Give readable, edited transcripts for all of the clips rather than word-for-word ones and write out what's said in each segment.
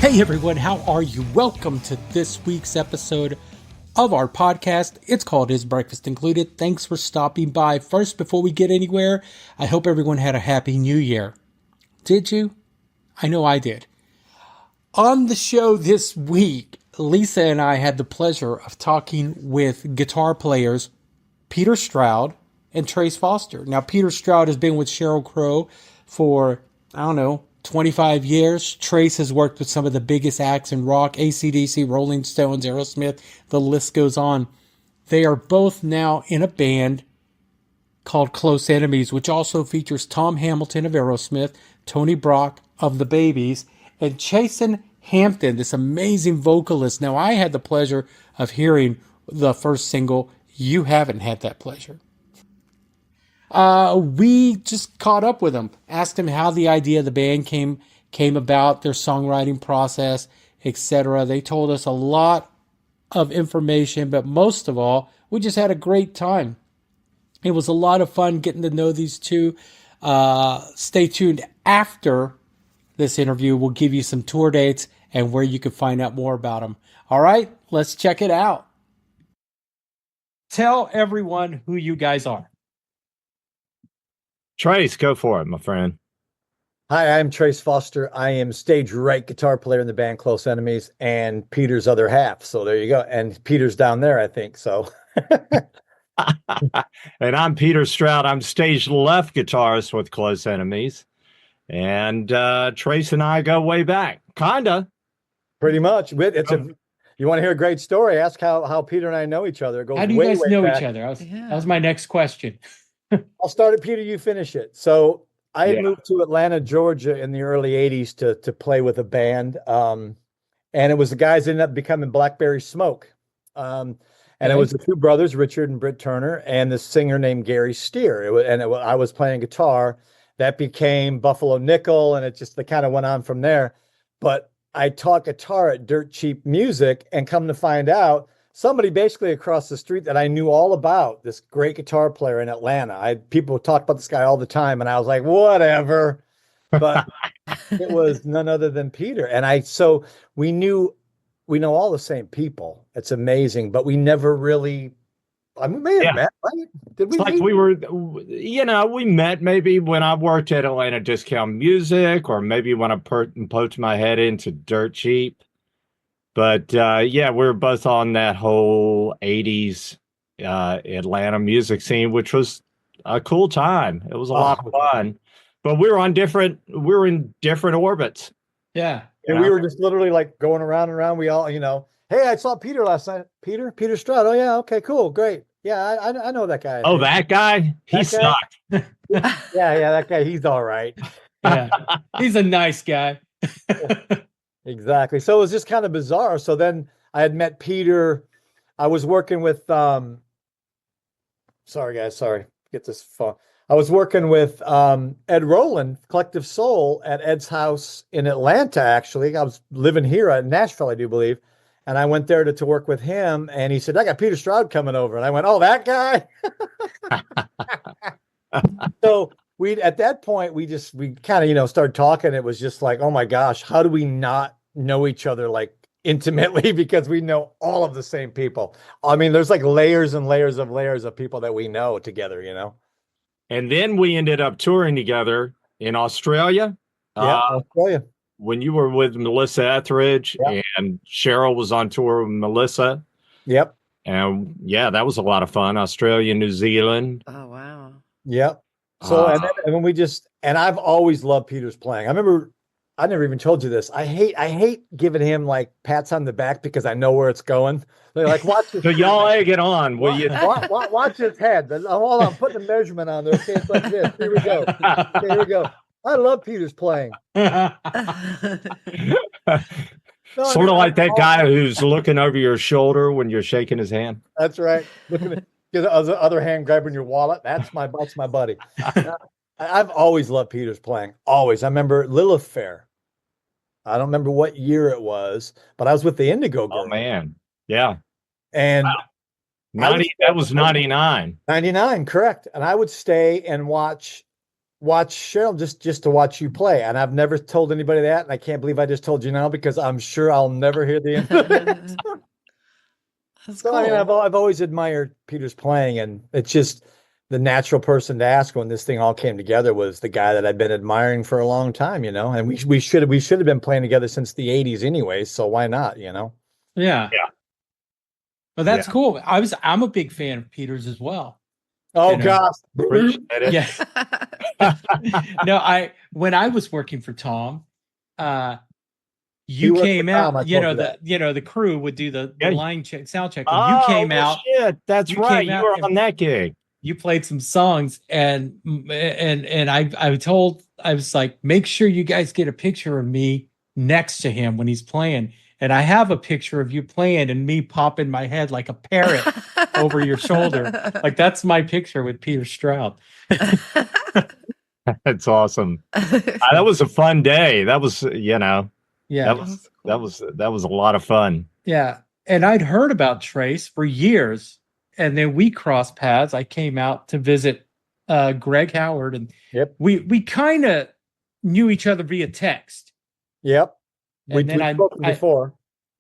Hey everyone, how are you? Welcome to this week's episode of our podcast. It's called Is Breakfast Included? Thanks for stopping by. First, before we get anywhere, I hope everyone had a happy new year. Did you? I know I did. On the show this week, Lisa and I had the pleasure of talking with guitar players Peter Stroud and Trace Foster. Now, Peter Stroud has been with Sheryl Crow for, 25 years. Trace has worked with some of the biggest acts in rock, AC/DC, Rolling Stones, Aerosmith, the list goes on. They are both now in a band called Close Enemies, which also features Tom Hamilton of Aerosmith, Tony Brock of the Babies, and Chasen Hampton, this amazing vocalist. Now, I had the pleasure of hearing the first single. You haven't had that pleasure. We just caught up with them, asked them how the idea of the band came about, their songwriting process, etc. They told us a lot of information, but most of all, we just had a great time. It was a lot of fun getting to know these two. Stay tuned after this interview. We'll give you some tour dates and where you can find out more about them. All right, let's check it out. Tell everyone who you guys are. Trace, go for it, my friend. Hi, I'm Trace Foster. I am stage right guitar player in the band Close Enemies and Peter's other half. So there you go. And Peter's down there, I think. So. And I'm Peter Stroud. I'm stage left guitarist with Close Enemies. And Trace and I go way back. Kinda. Pretty much. You want to hear a great story? Ask how Peter and I know each other. It goes how do you way, guys way know back. each other? That was my next question. I'll start it, Peter. You finish it. So I had moved to Atlanta, Georgia in the early 80s to play with a band. And it was the guys that ended up becoming Blackberry Smoke. And it was the two brothers, Richard and Britt Turner, and this singer named Gary Steer. I was playing guitar. That became Buffalo Nickel, and it kind of went on from there. But I taught guitar at Dirt Cheap Music, and come to find out, somebody basically across the street that I knew all about, this great guitar player in Atlanta. People talk about this guy all the time, and I was like, whatever. But it was none other than Peter. So we know all the same people. It's amazing, but we never really, we may have met, right? Did we? It's like we met maybe when I worked at Atlanta Discount Music, or maybe when I poked my head into Dirt Cheap. But we were both on that whole 80s Atlanta music scene, which was a cool time. It was a lot of fun. But we were in different orbits. Yeah. And we were just literally like going around and around. We all, hey, I saw Peter last night. Peter Stroud. Oh, yeah. Okay, cool. Great. Yeah, I know that guy. Oh, that guy? He sucked. Yeah, that guy. He's all right. Yeah. He's a nice guy. Exactly. So it was just kind of bizarre. So then I had met Peter. I was working with, sorry guys, get this phone. I was working with Ed Rowland, Collective Soul, at Ed's house in Atlanta, actually. I was living here in Nashville, I do believe. And I went there to work with him. And he said, I got Peter Stroud coming over. And I went, oh, that guy? So at that point, we kind of, started talking. It was just like, oh my gosh, how do we not know each other like intimately, because we know all of the same people. I mean, there's like layers and layers of people that we know together, And then we ended up touring together in Australia. Yeah, Australia. When you were with Melissa Etheridge, and Sheryl was on tour with Melissa. Yep. And that was a lot of fun. Australia, New Zealand. Oh, wow. Yep. So, and I've always loved Peter's playing. I remember, I never even told you this. I hate giving him like pats on the back because I know where it's going. They're like, watch his So y'all egg it on, will you? Watch his head. Hold on, I'm putting the measurement on there. Okay, it's like this. Here we go. Okay, here we go. I love Peter's playing. Sort of like that guy who's looking over your shoulder when you're shaking his hand. That's right. Looking at the other hand grabbing your wallet. That's my buddy. I've always loved Peter's playing. Always. I remember Lilith Fair. I don't remember what year it was, but I was with the Indigo Girl. Oh man. Yeah. And that was 99. 99, correct. And I would stay and watch watch Cheryl just to watch you play. And I've never told anybody that, and I can't believe I just told you now because I'm sure I'll never hear the end of it. That's So cool. I mean, I've always admired Peter's playing, and it's just the natural person to ask when this thing all came together was the guy that I've been admiring for a long time, and we should have been playing together since the 80s anyway, so why not, Yeah. Yeah. Well, that's Yeah. cool. I'm a big fan of Peter's as well. Oh gosh. Appreciate it. Yeah. No, when I was working for Tom, you came out, the crew would do the line check, sound check, and you came out. Shit, that's right. You were on that gig. You played some songs, and I was like, make sure you guys get a picture of me next to him when he's playing. And I have a picture of you playing and me popping my head like a parrot over your shoulder. Like that's my picture with Peter Stroud. That's awesome. That was a fun day. That was, Yeah. that was a lot of fun. Yeah. And I'd heard about Trace for years. And then we crossed paths. I came out to visit Greg Howard, and we kind of knew each other via text. Yep. And then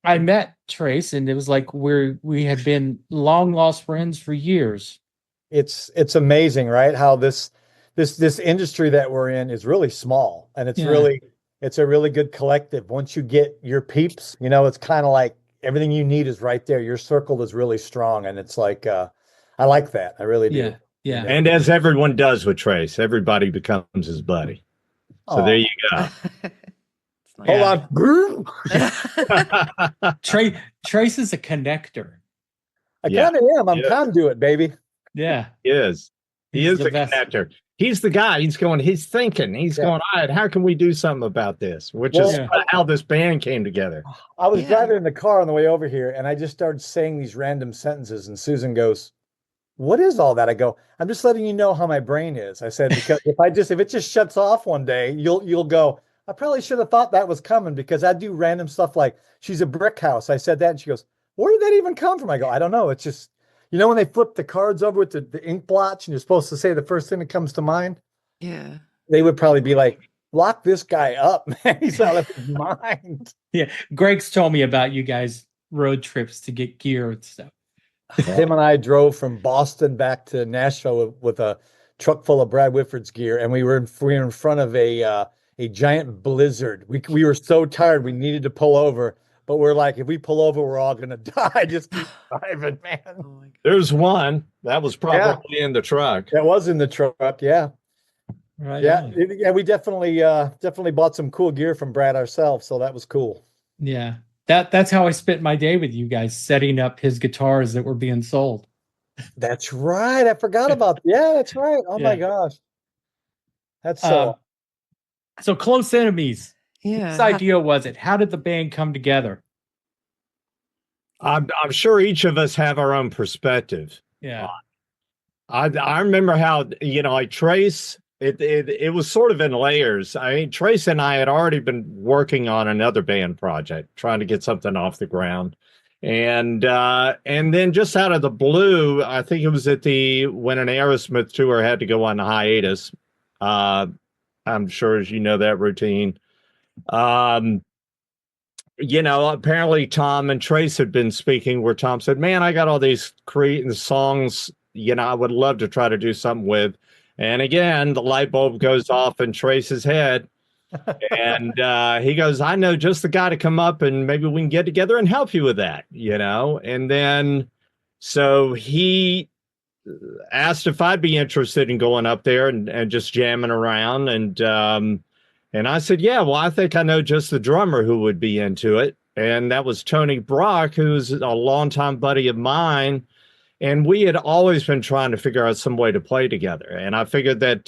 I met Trace, and it was like we had been long lost friends for years. It's amazing, right? How this industry that we're in is really small, and it's a really good collective. Once you get your peeps, it's kind of like everything you need is right there. Your circle is really strong, and it's like I like that. I really do. Yeah. And as everyone does with Trace, everybody becomes his buddy. So there you go. Hold on. Trace is a connector. I kind of am. I'm conduit, baby. Yeah. He is. He is the connector. He's the guy. He's thinking. He's going, all right, how can we do something about this? Which is how this band came together. I was driving in the car on the way over here, and I just started saying these random sentences, and Susan goes, what is all that? I go, I'm just letting you know how my brain is. I said, because if it just shuts off one day, you'll go, I probably should have thought that was coming, because I do random stuff like she's a brick house. I said that, and she goes, where did that even come from? I go, I don't know. It's just, when they flip the cards over with the ink blots and you're supposed to say the first thing that comes to mind? Yeah. They would probably be like, lock this guy up, man. He's out of his mind. Yeah. Greg's told me about you guys' road trips to get gear and stuff. Him and I drove from Boston back to Nashville with a truck full of Brad Whitford's gear, and we were in front of a giant blizzard. We were so tired we needed to pull over, but we're like, if we pull over, we're all gonna die. Just keep driving, man. Oh There's one that was probably in the truck. That was in the truck, yeah. Right. Yeah. We definitely bought some cool gear from Brad ourselves, so that was cool. Yeah. That's how I spent my day with you guys, setting up his guitars that were being sold. That's right. I forgot about that. Yeah, that's right. Oh my gosh. That's so Close Enemies. Yeah. Whose idea was it? How did the band come together? I'm sure each of us have our own perspective. Yeah. I remember how, Trace, it was sort of in layers. I mean, Trace and I had already been working on another band project, trying to get something off the ground. And then just out of the blue, I think it was when an Aerosmith tour had to go on hiatus. I'm sure as you know that routine. Apparently Tom and Trace had been speaking where Tom said, man, I got all these creating songs, I would love to try to do something with. And again, the light bulb goes off in Trace's head. And he goes, I know just the guy to come up and maybe we can get together and help you with that, And then, so he asked if I'd be interested in going up there and just jamming around. And I said, yeah, well, I think I know just the drummer who would be into it. And that was Tony Brock, who's a longtime buddy of mine. And we had always been trying to figure out some way to play together. And I figured that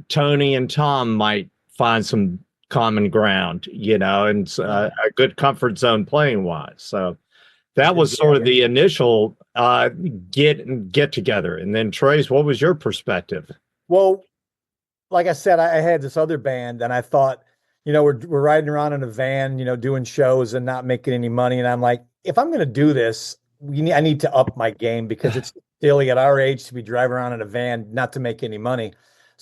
Tony and Tom might find some common ground, and a good comfort zone playing wise. So that was sort of the initial get together. And then Trace, what was your perspective? Well, like I said, I had this other band, and I thought, we're riding around in a van, doing shows and not making any money. And I'm like, if I'm going to do this, I need to up my game, because it's silly at our age to be driving around in a van, not to make any money.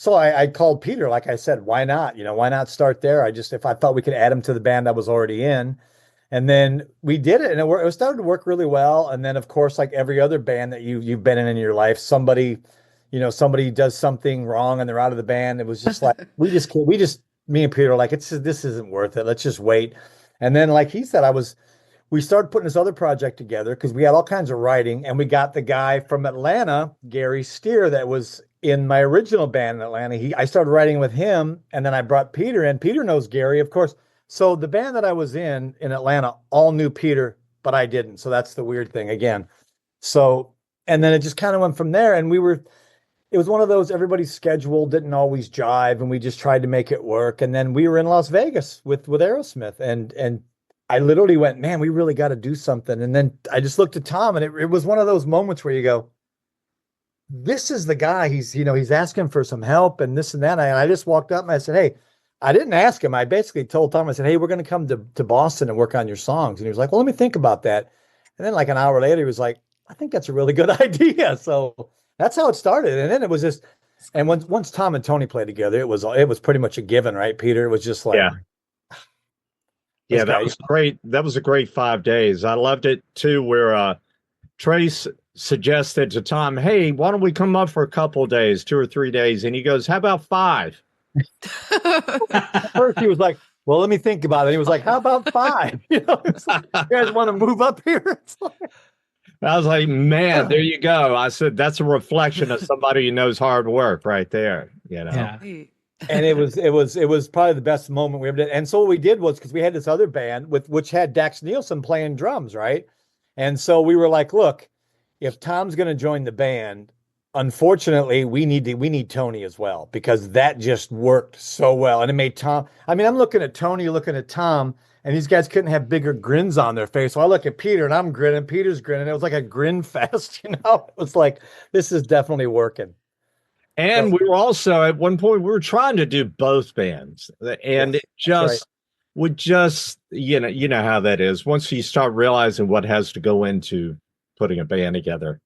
So I called Peter, like I said, why not? Why not start there? If I thought we could add him to the band I was already in. And then we did it, and it started to work really well. And then, of course, like every other band that you've been in your life, somebody does something wrong and they're out of the band. It was just like me and Peter were like, this isn't worth it. Let's just wait. And then, like he said, we started putting this other project together because we had all kinds of writing, and we got the guy from Atlanta, Gary Steer, that was in my original band in Atlanta. I started writing with him, and then I brought Peter in. Peter knows Gary, of course. So the band that I was in Atlanta all knew Peter, but I didn't. So that's the weird thing again. So, and then it just kind of went from there. And it was one of those, everybody's schedule didn't always jive, and we just tried to make it work. And then we were in Las Vegas with Aerosmith, and I literally went, man, we really got to do something. And then I just looked at Tom, and it was one of those moments where you go, this is the guy. He's asking for some help and this and that. And I just walked up and I said, hey, I didn't ask him. I basically told Tom, I said, hey, we're going to come to Boston and work on your songs. And he was like, well, let me think about that. And then like an hour later, he was like, I think that's a really good idea. So that's how it started. And then it was just, and once Tom and Tony played together, it was pretty much a given, right, Peter? It was just like, yeah, that was great. That was a great 5 days. I loved it too, where Trace suggested to Tom, hey, why don't we come up for a couple of days, 2 or 3 days? And he goes, how about 5? First, he was like, well, let me think about it. He was like, how about 5? It's like, you guys want to move up here? I was like, man, there you go. I said, that's a reflection of somebody who knows hard work right there. Yeah. And it was probably the best moment we ever did. And so what we did was, because we had this other band which had Dax Nielsen playing drums, right? And so we were like, look, if Tom's going to join the band, unfortunately, we need Tony as well, because that just worked so well. And it made Tom, I mean, I'm looking at Tony, looking at Tom, and these guys couldn't have bigger grins on their face. So I look at Peter and I'm grinning, Peter's grinning. It was like a grin fest, It was like, this is definitely working. And we were also, at one point, we were trying to do both bands, and it just would just, you know how that is. Once you start realizing what has to go into putting a band together,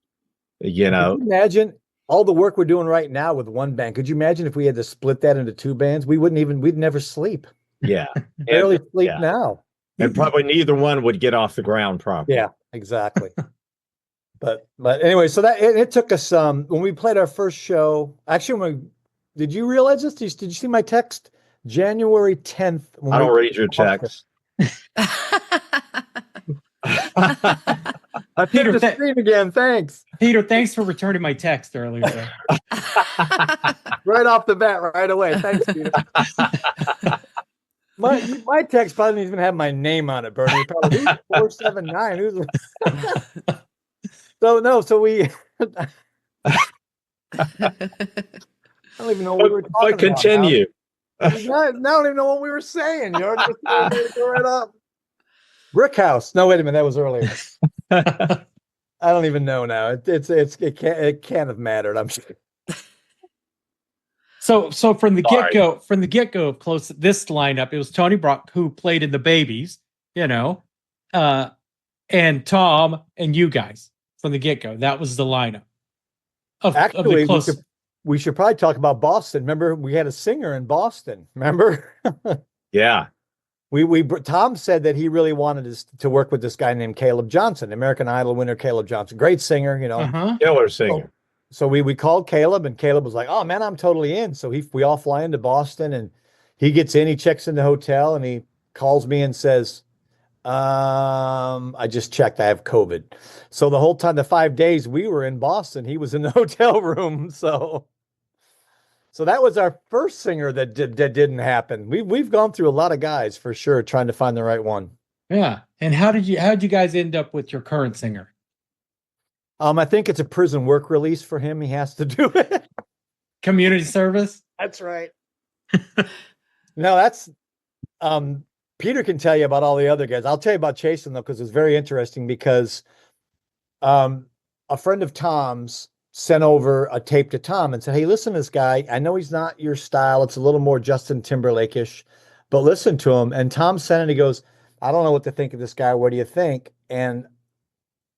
Could you imagine all the work we're doing right now with one band? Could you imagine if we had to split that into 2 bands? We'd never sleep. Yeah. Barely sleep now. And probably neither one would get off the ground properly. Yeah, exactly. But anyway, so that it took us when we played our first show. Actually, did you realize this? Did you see my text? January 10th. I don't read your text. I Peter, the screen again. Thanks, Peter. Thanks for returning my text earlier. Right off the bat, right away. Thanks, Peter. My text probably doesn't even have my name on it, Bernie. Probably 479. So we. I don't even know what we were talking about. Continue. I don't even know what we were saying. You're just go right up. Brick House. No, wait a minute. That was earlier. I don't even know now. It can't have mattered. I'm sure. So from the get-go of close this lineup, it was Tony Brock who played in the Babies, and Tom and you guys from the get-go. That was the lineup. Actually, we should probably talk about Boston. Remember, we had a singer in Boston. Remember? Yeah. Tom said that he really wanted to work with this guy named Caleb Johnson, American Idol winner Caleb Johnson, great singer, Killer singer. So we called Caleb, and Caleb was like, "Oh man, I'm totally in." So we all fly into Boston, and he gets in, he checks in the hotel, and he calls me and says, I just checked, I have COVID. So the whole time, the 5 days we were in Boston, he was in the hotel room. So that was our first singer that didn't happen. We've gone through a lot of guys for sure, trying to find the right one. Yeah. And how'd you guys end up with your current singer? I think it's a prison work release for him. He has to do it. Community service. That's right. No, that's Peter can tell you about all the other guys. I'll tell you about Chasen though, because it's very interesting, because a friend of Tom's sent over a tape to Tom and said, "Hey, listen to this guy. I know he's not your style. It's a little more Justin Timberlake-ish, but listen to him." And Tom sent it. He goes, "I don't know what to think of this guy. What do you think?" And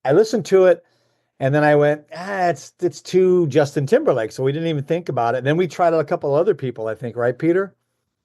I listened to it, And then I went, it's too Justin Timberlake. So we didn't even think about it. And then we tried out a couple other people, I think, right, Peter?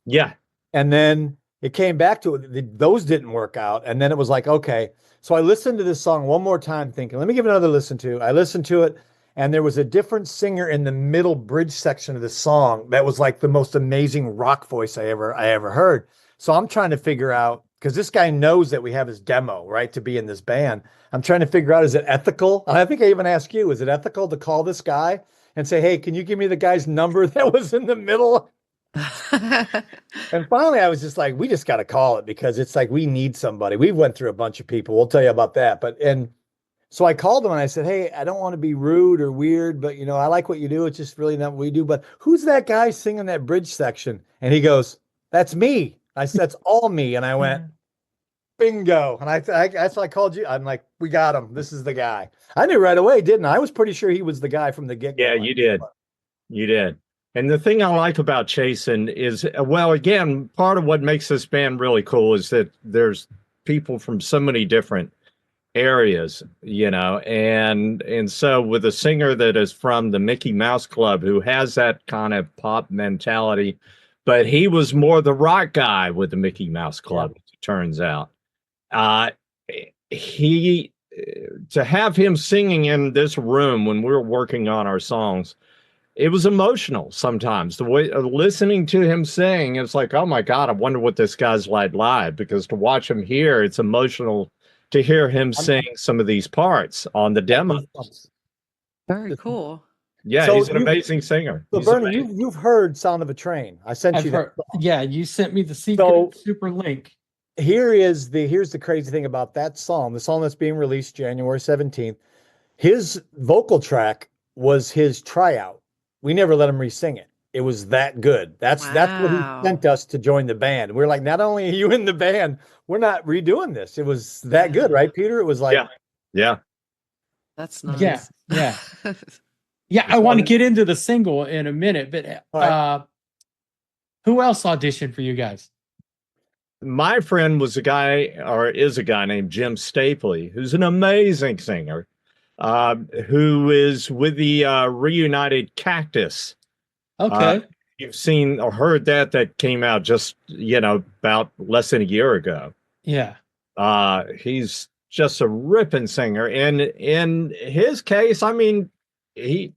Yeah. And then it came back to it. Those didn't work out. And then it was like, okay. So I listened to this song one more time thinking, let me give it another listen to. I listened to it, and there was a different singer in the middle bridge section of the song that was like the most amazing rock voice I ever heard. So I'm trying to figure out, because this guy knows that we have his demo, right, to be in this band. I'm trying to figure out, is it ethical? And I think I even asked you, is it ethical to call this guy and say, hey, can you give me the guy's number that was in the middle? And finally, I was just like, we just got to call it, because it's like, we need somebody. We went through a bunch of people. We'll tell you about that. And so I called him and I said, hey, I don't want to be rude or weird, but I like what you do. It's just really not what we do. But who's that guy singing that bridge section? And he goes, that's me. I said, that's all me. And I went, bingo. And that's why I called you. I'm like, we got him. This is the guy. I knew right away, didn't I? I was pretty sure he was the guy from the get-go. Yeah, you did. You did. And the thing I like about Chasen is, well, again, part of what makes this band really cool is that there's people from so many different areas, and so with a singer that is from the Mickey Mouse Club, who has that kind of pop mentality, but he was more the rock guy with the Mickey Mouse Club, it turns out. To have him singing in this room when we were working on our songs, it was emotional sometimes. The way listening to him sing, it's like, oh my God, I wonder what this guy's like live, because to watch him here, it's emotional to hear him sing some of these parts on the demos. Very cool. Yeah, so he's an amazing singer. So Bernie, you've heard Sound of a Train. I sent you that. Yeah, you sent me the secret super link. Here's the crazy thing about that song, the song that's being released January 17th. His vocal track was his tryout. We never let him re-sing it. It was that good. That's what he sent us to join the band. We're like, not only are you in the band, we're not redoing this. It was that good, right, Peter? It was like, yeah. That's nice. Yeah. Yeah, I want to get into the single in a minute, but who else auditioned for you guys? My friend is a guy named Jim Stapley, who's an amazing singer, who is with the reunited Cactus. Okay. You've seen or heard that came out just, about less than a year ago. Yeah. He's just a ripping singer. And in his case, I mean, he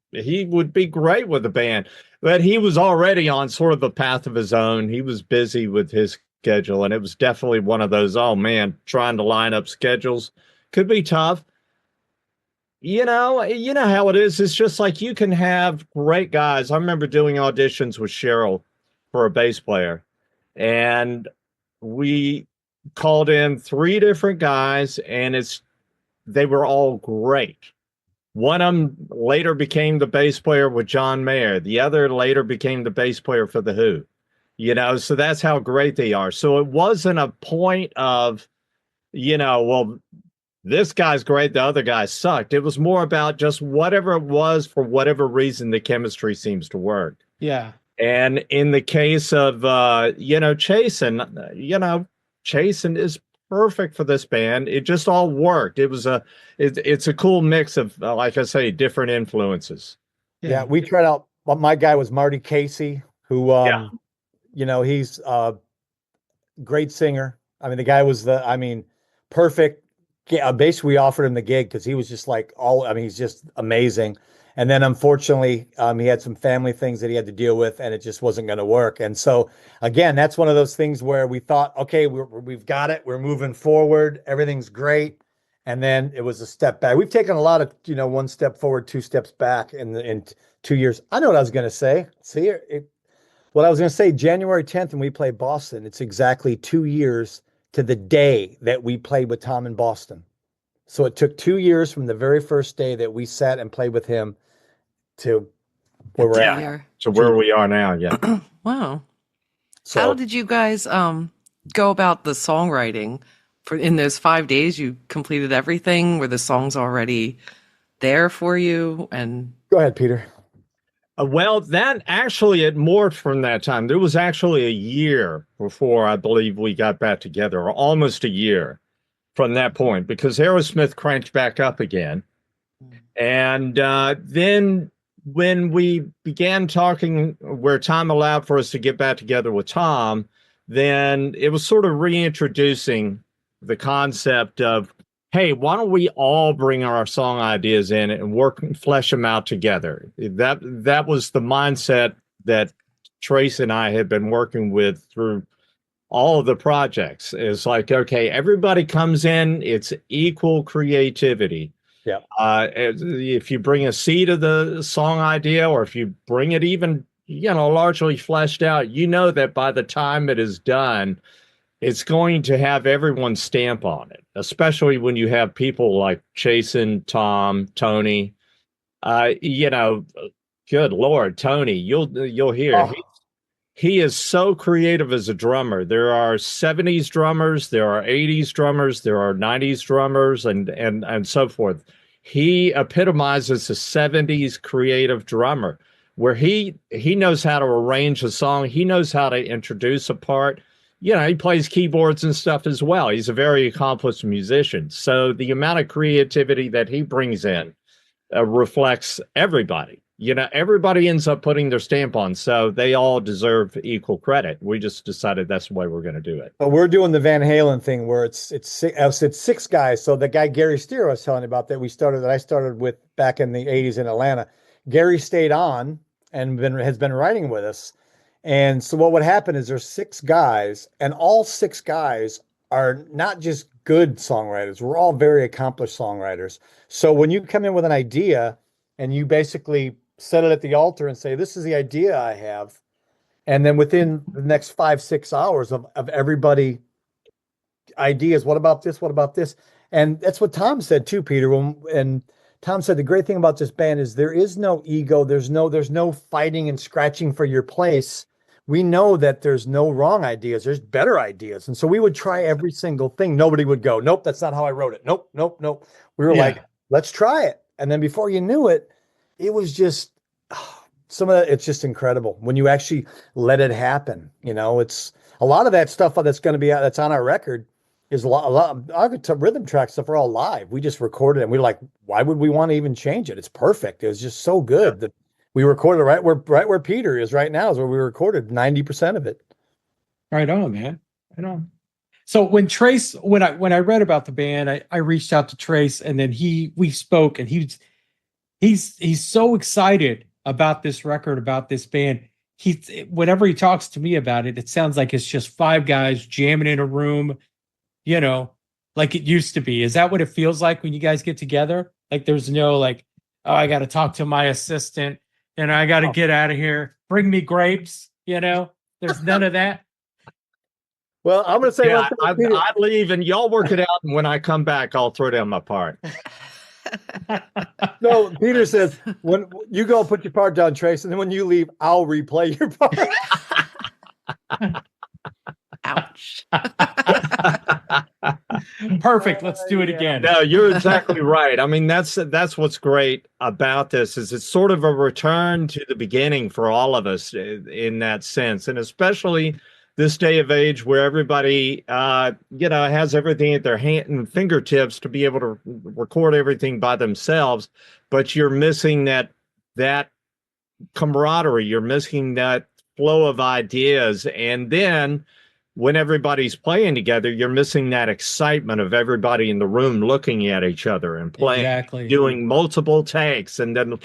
would be great with the band, but he was already on sort of a path of his own. He was busy with his schedule, and it was definitely one of those, oh man, trying to line up schedules could be tough. You know how it is. It's just like, you can have great guys. I remember doing auditions with Cheryl for a bass player, and we called in 3 different guys, and they were all great. One of them later became the bass player with John Mayer. The other later became the bass player for The Who. So that's how great they are. So it wasn't a point of, well, this guy's great, the other guy sucked. It was more about just whatever it was, for whatever reason, the chemistry seems to work. Yeah. And in the case of, Chasen, Chasen is perfect for this band. It just all worked. It's a cool mix of, like I say, different influences. Yeah, we tried out. My guy was Marty Casey, who, he's a great singer. I mean, the guy was perfect. Basically, we offered him the gig because he was just he's just amazing. And then unfortunately, he had some family things that he had to deal with, and it just wasn't going to work. And so again, that's one of those things where we thought, okay, we've got it. We're moving forward. Everything's great. And then it was a step back. We've taken a lot of, 1 step forward, 2 steps back in 2 years. I know what I was going to say. What I was going to say, January 10th, when we play Boston, it's exactly 2 years to the day that we played with Tom in Boston. So it took 2 years from the very first day that we sat and played with him to where we're at. To where we are now, yeah. Wow. So, how did you guys go about the songwriting? In those 5 days, you completed everything? Were the songs already there for you? And go ahead, Peter. Well, that actually, it morphed from that time. There was actually a year before I believe we got back together, or almost a year from that point, because Aerosmith cranked back up again. And then when we began talking, where time allowed for us to get back together with Tom, then it was sort of reintroducing the concept of, hey, why don't we all bring our song ideas in and work and flesh them out together? That was the mindset that Trace and I had been working with through all of the projects. It's like, okay, everybody comes in, it's equal creativity. Yeah. If you bring a seed of the song idea, or if you bring it even, largely fleshed out, that by the time it is done, it's going to have everyone's stamp on it, especially when you have people like Jason, Tom, Tony. Good Lord, Tony, you'll hear. Oh. He is so creative as a drummer. There are 70s drummers, there are 80s drummers, there are 90s drummers, and so forth. He epitomizes the 70s creative drummer, where he knows how to arrange a song. He knows how to introduce a part. He plays keyboards and stuff as well. He's a very accomplished musician. So the amount of creativity that he brings in reflects everybody. Everybody ends up putting their stamp on, so they all deserve equal credit. We just decided that's the way we're going to do it. But we're doing the Van Halen thing where it's 6 guys. So the guy Gary Steer I was telling you about that I started with back in the 80s in Atlanta. Gary stayed on and has been writing with us. And so what would happen is there's 6 guys, and all 6 guys are not just good songwriters. We're all very accomplished songwriters. So when you come in with an idea and you basically set it at the altar and say, this is the idea I have. And then within the next 5-6 hours of everybody ideas, what about this? What about this? And that's what Tom said too, Peter. And Tom said, the great thing about this band is there is no ego. There's no fighting and scratching for your place. We know that there's no wrong ideas. There's better ideas. And so we would try every single thing. Nobody would go, nope, that's not how I wrote it. Nope, nope, nope. We were like, let's try it. And then before you knew it, it was just it's just incredible when you actually let it happen. It's a lot of that stuff that's going to be that's on our record is a lot our rhythm track stuff are all live. We just recorded it and we're like, why would we want to even change it? It's perfect. It was just so good that we recorded right where Peter is right now is where we recorded 90% of it. Right on, man. Right on. So when I read about the band, I reached out to Trace, and then we spoke, and he's so excited about this record, about this band. Whenever he talks to me about it, it sounds like it's just 5 guys jamming in a room, like it used to be. Is that what it feels like when you guys get together? Like there's no like, oh, I got to talk to my assistant and I got to get out of here. Bring me grapes. There's none of that. Well, I'm going to say, I leave and y'all work it out. And when I come back, I'll throw down my part. No, Peter says, when you go put your part down, Trace, and then when you leave, I'll replay your part. Ouch. Perfect. Let's do it again. No, you're exactly right. I mean, that's what's great about this is it's sort of a return to the beginning for all of us in that sense. And especially this day of age where everybody, has everything at their hand and fingertips to be able to record everything by themselves, but you're missing that camaraderie. You're missing that flow of ideas. And then when everybody's playing together, you're missing that excitement of everybody in the room looking at each other and playing, exactly. Doing multiple takes, and then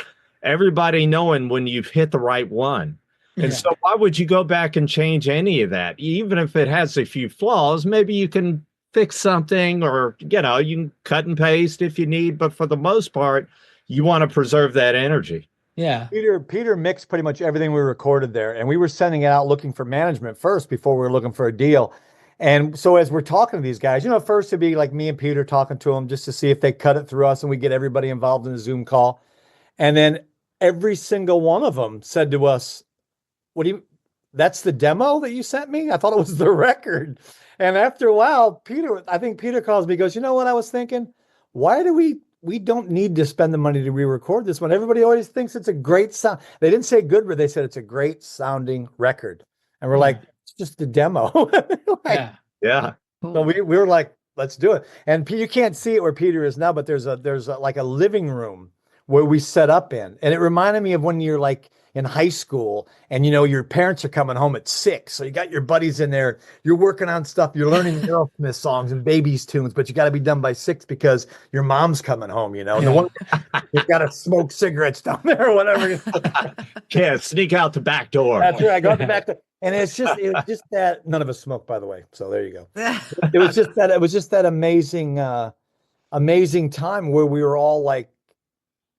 everybody knowing when you've hit the right one. And so why would you go back and change any of that? Even if it has a few flaws, maybe you can fix something or, you can cut and paste if you need. But for the most part, you want to preserve that energy. Yeah. Peter mixed pretty much everything we recorded there. And we were sending it out looking for management first before we were looking for a deal. And so as we're talking to these guys, first it'd be like me and Peter talking to them just to see if they cut it through us and we get everybody involved in the Zoom call. And then every single one of them said to us, that's the demo that you sent me? I thought it was the record. And after a while, I think Peter calls me, goes, you know what I was thinking? Why do we don't need to spend the money to re-record this one? Everybody always thinks it's a great sound. They didn't say good, but they said it's a great sounding record. And we're like, it's just a demo. Yeah. So we were like, let's do it. And you can't see it where Peter is now, but there's like a living room where we set up in. And it reminded me of when you're like in high school and your parents are coming home at 6. So you got your buddies in there, you're working on stuff, you're learning Aerosmith songs and Babies tunes, but you got to be done by 6 because your mom's coming home, and the one you've got to smoke cigarettes down there or whatever. Yeah, sneak out the back door. That's right. I go out the back door. And it was just that none of us smoke, by the way. So there you go. It was just that amazing, amazing time where we were all like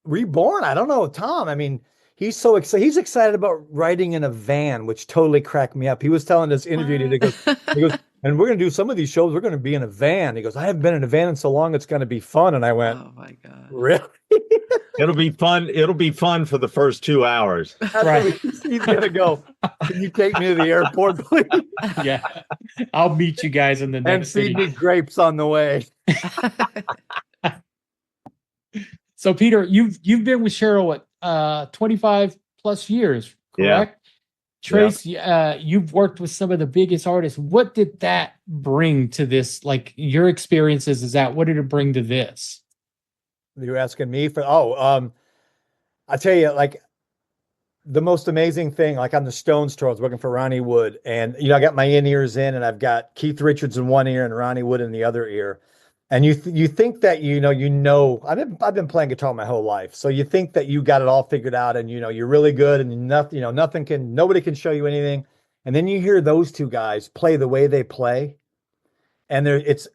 reborn. I don't know, Tom. I mean, he's so excited. He's excited about riding in a van, which totally cracked me up. He was telling this interview, he goes, and we're going to do some of these shows. We're going to be in a van. He goes, I haven't been in a van in so long. It's going to be fun. And I went, oh my God, really? It'll be fun. It'll be fun for the first 2 hours. Right. He's going to go, can you take me to the airport, please? Yeah. I'll meet you guys in the next And feed city. me grapes on the way. So Peter, you've been with Cheryl at 25 plus years, correct? Yeah. Trace, you've worked with some of the biggest artists. What did that bring to this? Like your experiences what did it bring to this? You're asking me for, I tell you, like the most amazing thing, like on the Stones tour, I was working for Ronnie Wood, and I got my in-ears in, and I've got Keith Richards in one ear and Ronnie Wood in the other ear. And you think that I've been playing guitar my whole life, so you think that you got it all figured out, and you're really good, and nobody can show you anything, and then you hear those two guys play the way they play, and it's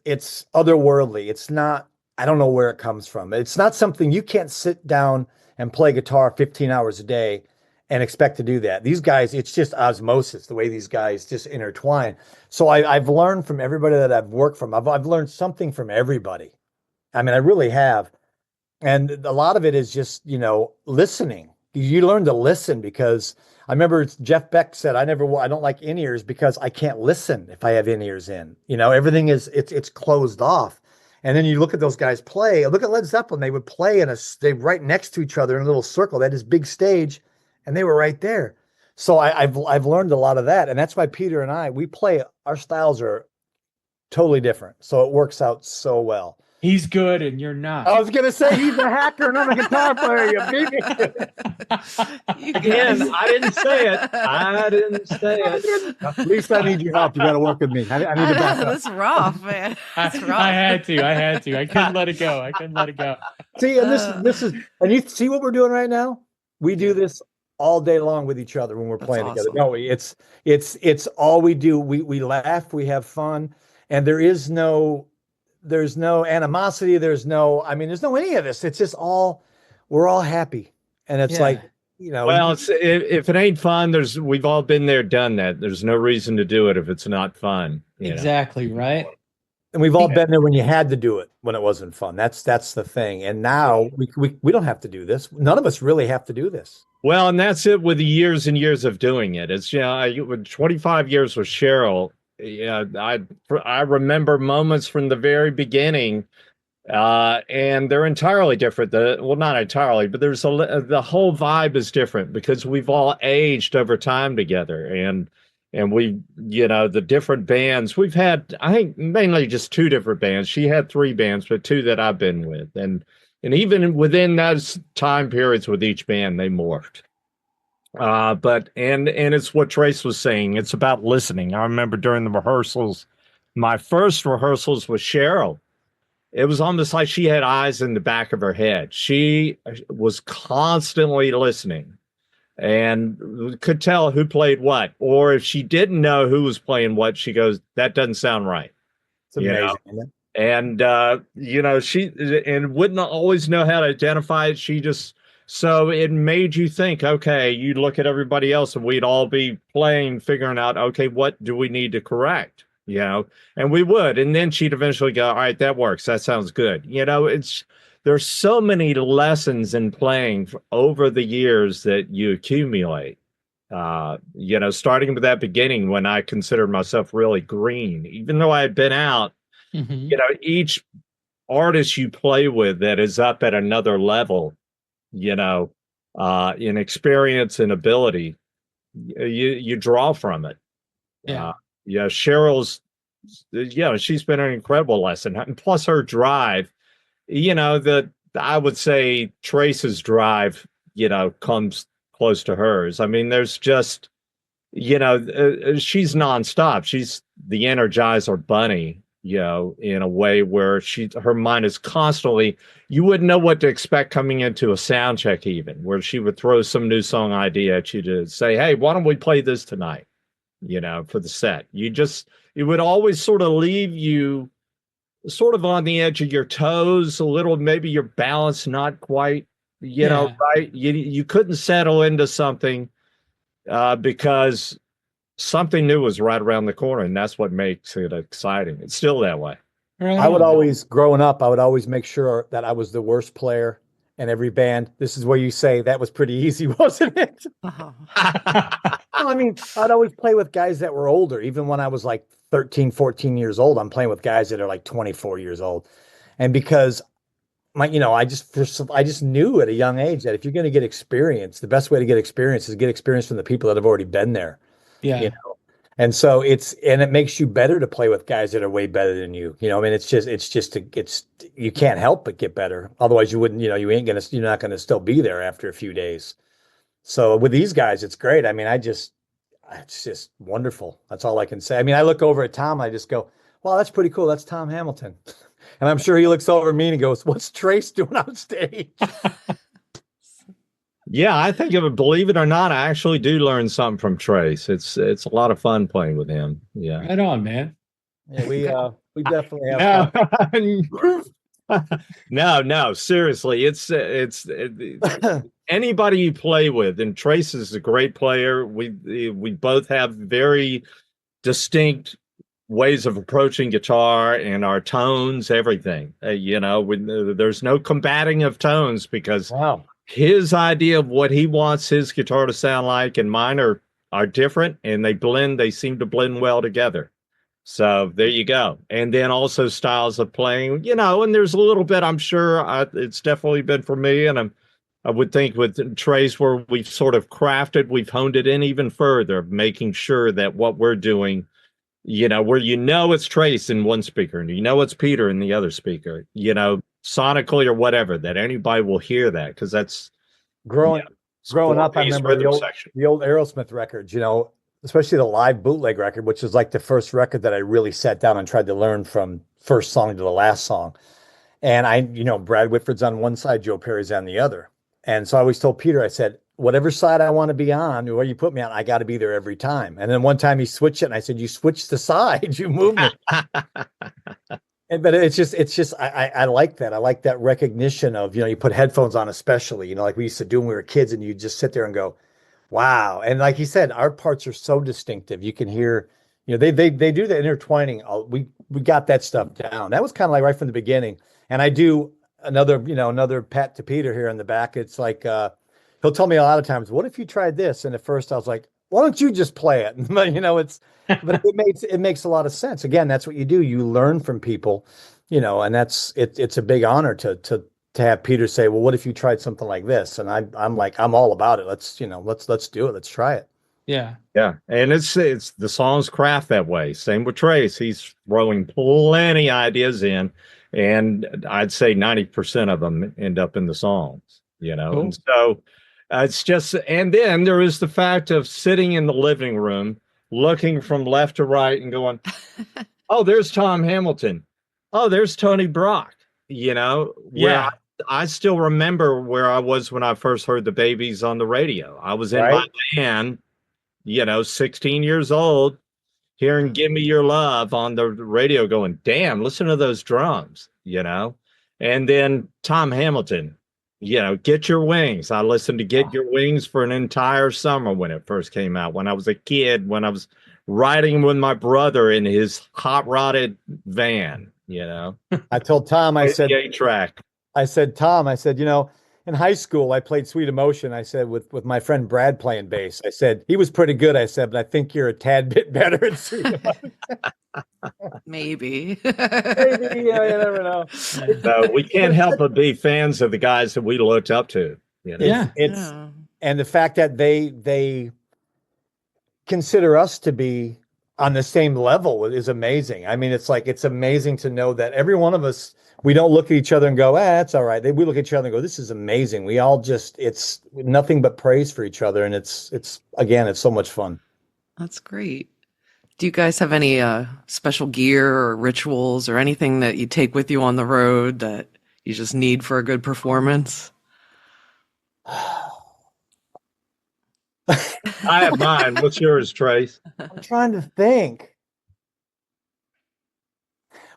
otherworldly. It's not. I don't know where it comes from. It's not something you can't sit down and play guitar 15 hours a day and expect to do that. These guys, it's just osmosis, the way these guys just intertwine. So I've learned from everybody that I've worked from. I've learned something from everybody. I mean, I really have. And a lot of it is just, listening. You learn to listen, because I remember Jeff Beck said, I don't like in-ears because I can't listen if I have in-ears in. Everything it's closed off. And then you look at those guys play. Look at Led Zeppelin. They would play they right next to each other in a little circle. They had this big stage, and they were right there. So I've learned a lot of that, and that's why Peter and we play. Our styles are totally different, so it works out so well. He's good, and you're not. I was gonna say he's a hacker, and I'm a guitar player. You beat me. Again, I didn't say it. At least I need your help. You got to work with me. I need to back up. That's rough, man. That's rough. I had to. I couldn't let it go. See, and this is, and you see what we're doing right now. We do this all day long with each other when we're playing together. No, it's all we do. We laugh, we have fun, and there's no animosity. There's no any of this. It's just we're all happy. And it's like, well, if it ain't fun, we've all been there, done that. There's no reason to do it if it's not fun. Exactly. Right. And we've all been there when you had to do it when it wasn't fun. That's the thing. And now we don't have to do this. None of us really have to do this. Well, and that's it with the years and years of doing it. It's with 25 years with Cheryl. Yeah, I remember moments from the very beginning, and they're entirely different. Well, not entirely, but the whole vibe is different because we've all aged over time together, and we, the different bands we've had. I think mainly just 2 different bands. She had 3 bands, but 2 that I've been with, and even within those time periods with each band, they morphed. But it's what Trace was saying. It's about listening. I remember during the rehearsals, my first rehearsals with Cheryl, it was almost like she had eyes in the back of her head. She was constantly listening and could tell who played what. Or if she didn't know who was playing what, she goes, that doesn't sound right. It's amazing, isn't it? And, she wouldn't always know how to identify it. So it made you think, okay, you look at everybody else and we'd all be playing, figuring out, okay, what do we need to correct? And we would. And then she'd eventually go, all right, that works. That sounds good. There's so many lessons in playing over the years that you accumulate. Starting with that beginning when I considered myself really green, even though I had been out, each artist you play with that is up at another level, in experience and ability, you draw from it. Cheryl's she's been an incredible lesson. And plus her drive, I would say Trace's drive, comes close to hers. I mean, there's just, she's nonstop. She's the Energizer Bunny, in a way where her mind is constantly, you wouldn't know what to expect coming into a sound check, even where she would throw some new song idea at you to say, hey, why don't we play this tonight, for the set. It would always sort of leave you sort of on the edge of your toes a little, maybe your balance not quite, right. You couldn't settle into something because something new was right around the corner, and that's what makes it exciting. It's still that way. Right. Growing up, I would always make sure that I was the worst player in every band. This is where you say that was pretty easy, wasn't it? I mean, I'd always play with guys that were older. Even when I was like 13, 14 years old, I'm playing with guys that are like 24 years old. And because I just knew at a young age that if you're going to get experience, the best way to get experience is get experience from the people that have already been there. Yeah. And so it makes you better to play with guys that are way better than you. I mean, you can't help but get better. Otherwise you're not going to still be there after a few days. So with these guys, it's great. I mean, it's just wonderful. That's all I can say. I mean, I look over at Tom, I just go, wow, that's pretty cool. That's Tom Hamilton. And I'm sure he looks over at me and he goes, what's Trace doing on stage? Yeah, I think believe it or not, I actually do learn something from Trace. It's a lot of fun playing with him. Yeah. Right on, man. Yeah, we definitely have fun. No, seriously. It's anybody you play with, and Trace is a great player. We both have very distinct ways of approaching guitar and our tones, everything. There's no combating of tones because his idea of what he wants his guitar to sound like and mine are different, and they seem to blend well together. So there you go. And then also styles of playing, and there's a little bit, I'm sure it's definitely been for me. And I would think with Trace where we've sort of we've honed it in even further, making sure that what we're doing, where it's Trace in one speaker and it's Peter in the other speaker, sonically or whatever, that anybody will hear that, because that's growing up. I remember the old Aerosmith records, especially the live bootleg record, which is like the first record that I really sat down and tried to learn from first song to the last song. And Brad Whitford's on one side, Joe Perry's on the other. And so I always told Peter, I said, whatever side I want to be on, where you put me on, I got to be there every time. And then one time he switched it and I said, you switched the side, you moved me. But it's just, I like that. I like that recognition of, you put headphones on, especially, like we used to do when we were kids, and you just sit there and go, wow. And like he said, our parts are so distinctive. You can hear, they do the intertwining. We got that stuff down. That was kind of like right from the beginning. And I do another pat to Peter here in the back. It's like, he'll tell me a lot of times, what if you tried this? And at first I was like, why don't you just play it? But it makes a lot of sense. Again, that's what you do. You learn from people, and it's a big honor to have Peter say, well, what if you tried something like this? And I'm like, I'm all about it. Let's do it. Let's try it. Yeah. Yeah. And it's the song's craft that way. Same with Trace. He's throwing plenty ideas in, and I'd say 90% of them end up in the songs, Cool. And so it's just, and then there is the fact of sitting in the living room, looking from left to right and going, oh, there's Tom Hamilton. Oh, there's Tony Brock, Yeah. I still remember where I was when I first heard the Babies on the radio. I was in my van, 16 years old, hearing Give Me Your Love on the radio going, damn, listen to those drums, And then Tom Hamilton, Get Your Wings. I listened to Get Your Wings for an entire summer when it first came out, when I was a kid, when I was riding with my brother in his hot rodded van, I told Tom, I said, track. Tom, in high school, I played Sweet Emotion. I said, with my friend Brad playing bass, I said, he was pretty good. I said, but I think you're a tad bit better at Sweet Emotion. Maybe. Maybe, you never know. No, we can't help but be fans of the guys that we looked up to. And the fact that they consider us to be on the same level is amazing. I mean, it's amazing to know that every one of us, we don't look at each other and go, that's all right. We look at each other and go, this is amazing. We all just, it's nothing but praise for each other. And it's again, it's so much fun. That's great. Do you guys have any special gear or rituals or anything that you take with you on the road that you just need for a good performance? I have mine. What's yours, Trace? I'm trying to think.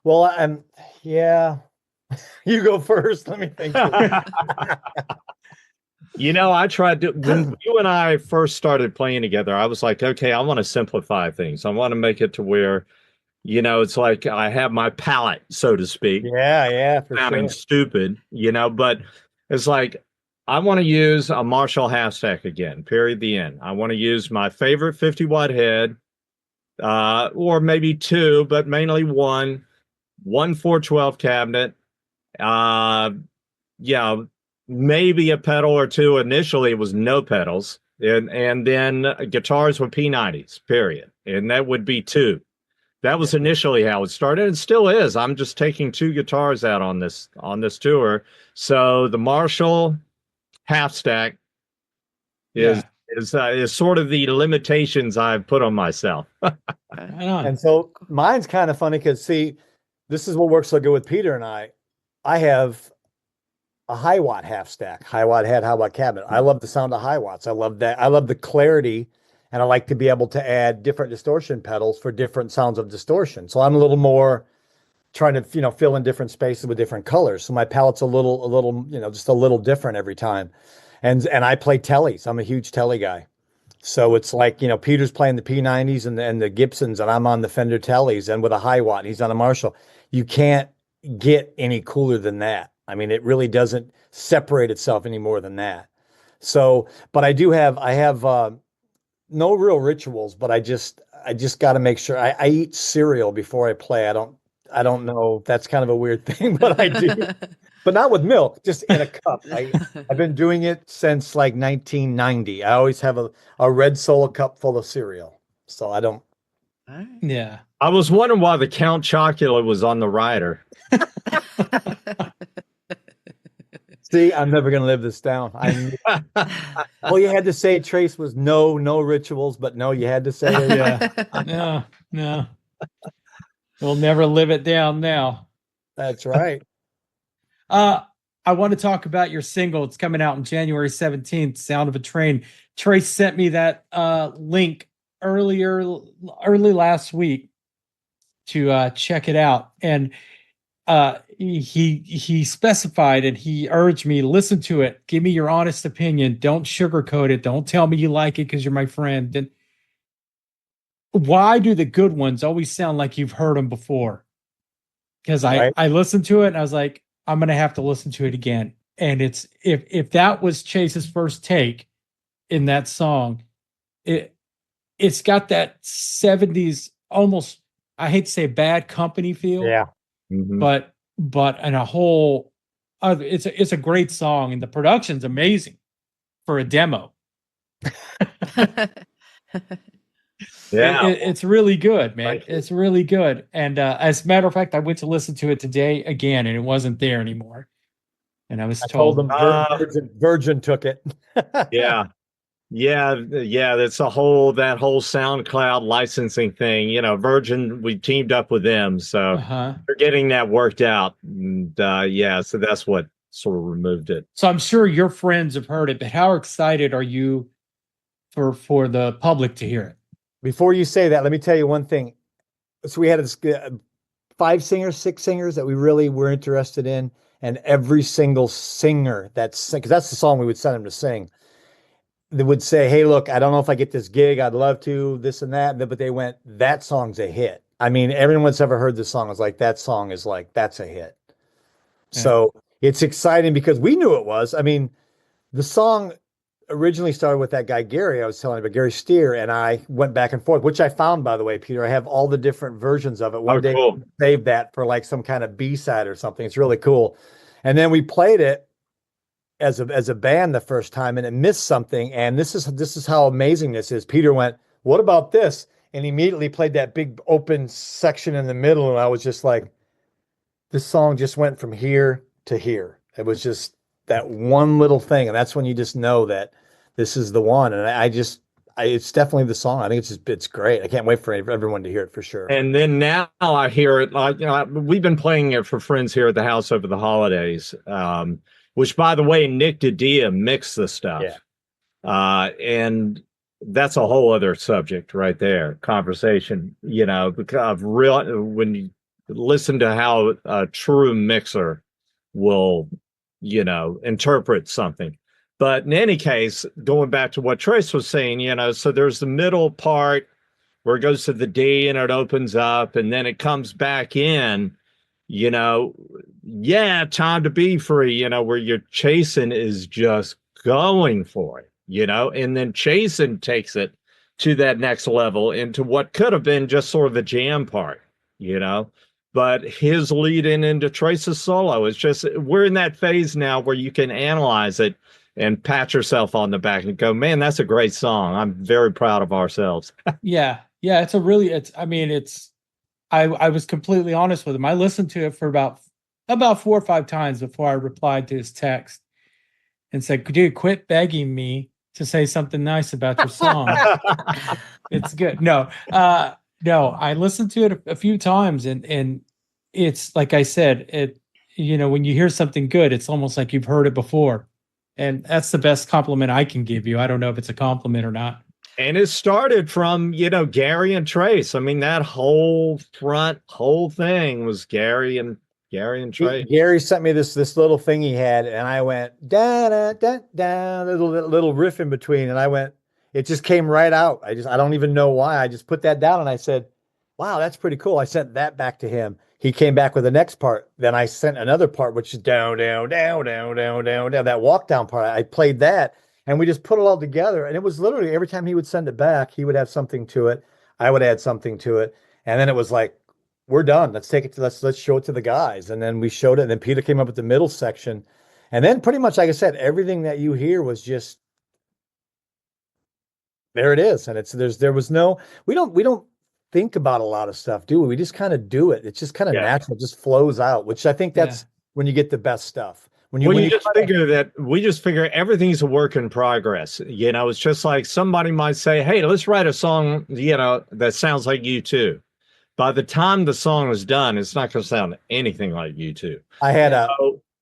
Well, yeah. You go first. Let me think. I tried to, when you and I first started playing together, I was like, okay, I want to simplify things. I want to make it to where, it's like I have my palette, so to speak. Yeah, for Sounding sure. stupid, but it's like, I want to use a Marshall half stack again, period, the end. I want to use my favorite 50-watt head, or maybe two, but mainly one 412 cabinet. Maybe a pedal or two. Initially, it was no pedals, and then guitars with P90s, period. And that would be two. That was initially how it started, and still is. I'm just taking two guitars out on this tour. So the Marshall half stack is sort of the limitations I've put on myself. And so mine's kind of funny because, see, this is what works so good with Peter and I. I have a high watt half stack, high watt head, high watt cabinet. I love the sound of high watts. I love that. I love the clarity, and I like to be able to add different distortion pedals for different sounds of distortion. So I'm a little more trying to, fill in different spaces with different colors. So my palette's a little, just a little different every time. And I play tellies. I'm a huge telly guy. So it's like, Peter's playing the P90s and the Gibsons, and I'm on the Fender tellies and with a high watt, and he's on a Marshall. You can't get any cooler than that. I mean, it really doesn't separate itself any more than that. So, but I have no real rituals, but I just got to make sure I eat cereal before I play. I don't know. That's kind of a weird thing, but I do. But not with milk, just in a cup. I've been doing it since like 1990. I always have a red Solo cup full of cereal. So I don't. Yeah. I was wondering why the Count Chocula was on the rider. See, I'm never going to live this down. All you had to say, Trace, was no rituals, but no, you had to say it. Yeah. No. We'll never live it down now. That's right. I want to talk about your single. It's coming out on January 17th, Sound of a Train. Trace sent me that link early last week to check it out. And he specified and he urged me to listen to it. Give me your honest opinion. Don't sugarcoat it. Don't tell me you like it because you're my friend. And why do the good ones always sound like you've heard them before? Because I listened to it and I was like, I'm going to have to listen to it again. And it's if that was Chase's first take in that song, it's got that 70s almost, I hate to say Bad Company feel. Yeah. Mm-hmm. But in a whole it's a great song, and the production's amazing for a demo. Yeah, it's really good, man. It's really good. And as a matter of fact, I went to listen to it today again, and it wasn't there anymore. And I was told them Virgin took it. Yeah. That's that whole SoundCloud licensing thing. Virgin, we teamed up with them, so they're getting that worked out. And so that's what sort of removed it. So I'm sure your friends have heard it, but how excited are you for the public to hear it? Before you say that, let me tell you one thing. So we had 6 singers that we really were interested in, and every single singer because that's the song we would send them to sing. They would say, hey, look, I don't know if I get this gig. I'd love to, this and that. But they went, that song's a hit. I mean, everyone that's ever heard this song is like, that song is like, that's a hit. Yeah. So it's exciting because we knew it was. I mean, the song originally started with that guy, Gary, I was telling you about, Gary Steer, and I went back and forth, which I found, by the way, Peter. I have all the different versions of it. One day, cool. Save that for like some kind of B-side or something. It's really cool. And then we played it as a band the first time, and it missed something. And this is how amazing this is. Peter went, what about this? and immediately played that big open section in the middle. And I was just like, this song just went from here to here. It was just that one little thing. And that's when you just know that this is the one. And it's definitely the song. I think it's great. I can't wait for everyone to hear it for sure. And then now I hear it. We've been playing it for friends here at the house over the holidays, which, by the way, Nick DiDia mixed the stuff. Yeah. And that's a whole other subject right there, conversation, because when you listen to how a true mixer will, interpret something. But in any case, going back to what Trace was saying, so there's the middle part where it goes to the D and it opens up and then it comes back in, time to be free, where your chasing is just going for it, and then chasing takes it to that next level into what could have been just sort of the jam part, but his lead into Trace's solo is just, we're in that phase now where you can analyze it and pat yourself on the back and go, man, that's a great song. I'm very proud of ourselves. Yeah. I was completely honest with him. I listened to it for about 4 or 5 times before I replied to his text and said, dude, quit begging me to say something nice about your song. It's good. No, I listened to it a few times and it's like I said, when you hear something good, it's almost like you've heard it before. And that's the best compliment I can give you. I don't know if it's a compliment or not. And it started from, Gary and Trace. I mean, that whole thing was Gary and Trace. Gary sent me this little thing he had, and I went, da da da da, little riff in between. And I went, it just came right out. I don't even know why. I just put that down and I said, wow, that's pretty cool. I sent that back to him. He came back with the next part. Then I sent another part, which is down, down, down, down, down, down, down. That walk down part. I played that, and we just put it all together. And it was literally every time he would send it back, he would have something to it. I would add something to it, and then it was like, we're done. Let's take it to let's show it to the guys. And then we showed it. And then Peter came up with the middle section, and then pretty much, like I said, everything that you hear was just there. It is, and we don't think about a lot of stuff, do we? We just kind of do it. It's just kind of natural, it just flows out, which I think that's when you get the best stuff. We just figure everything's a work in progress. It's just like somebody might say, hey, let's write a song, that sounds like U2. By the time the song is done, it's not going to sound anything like U2. I had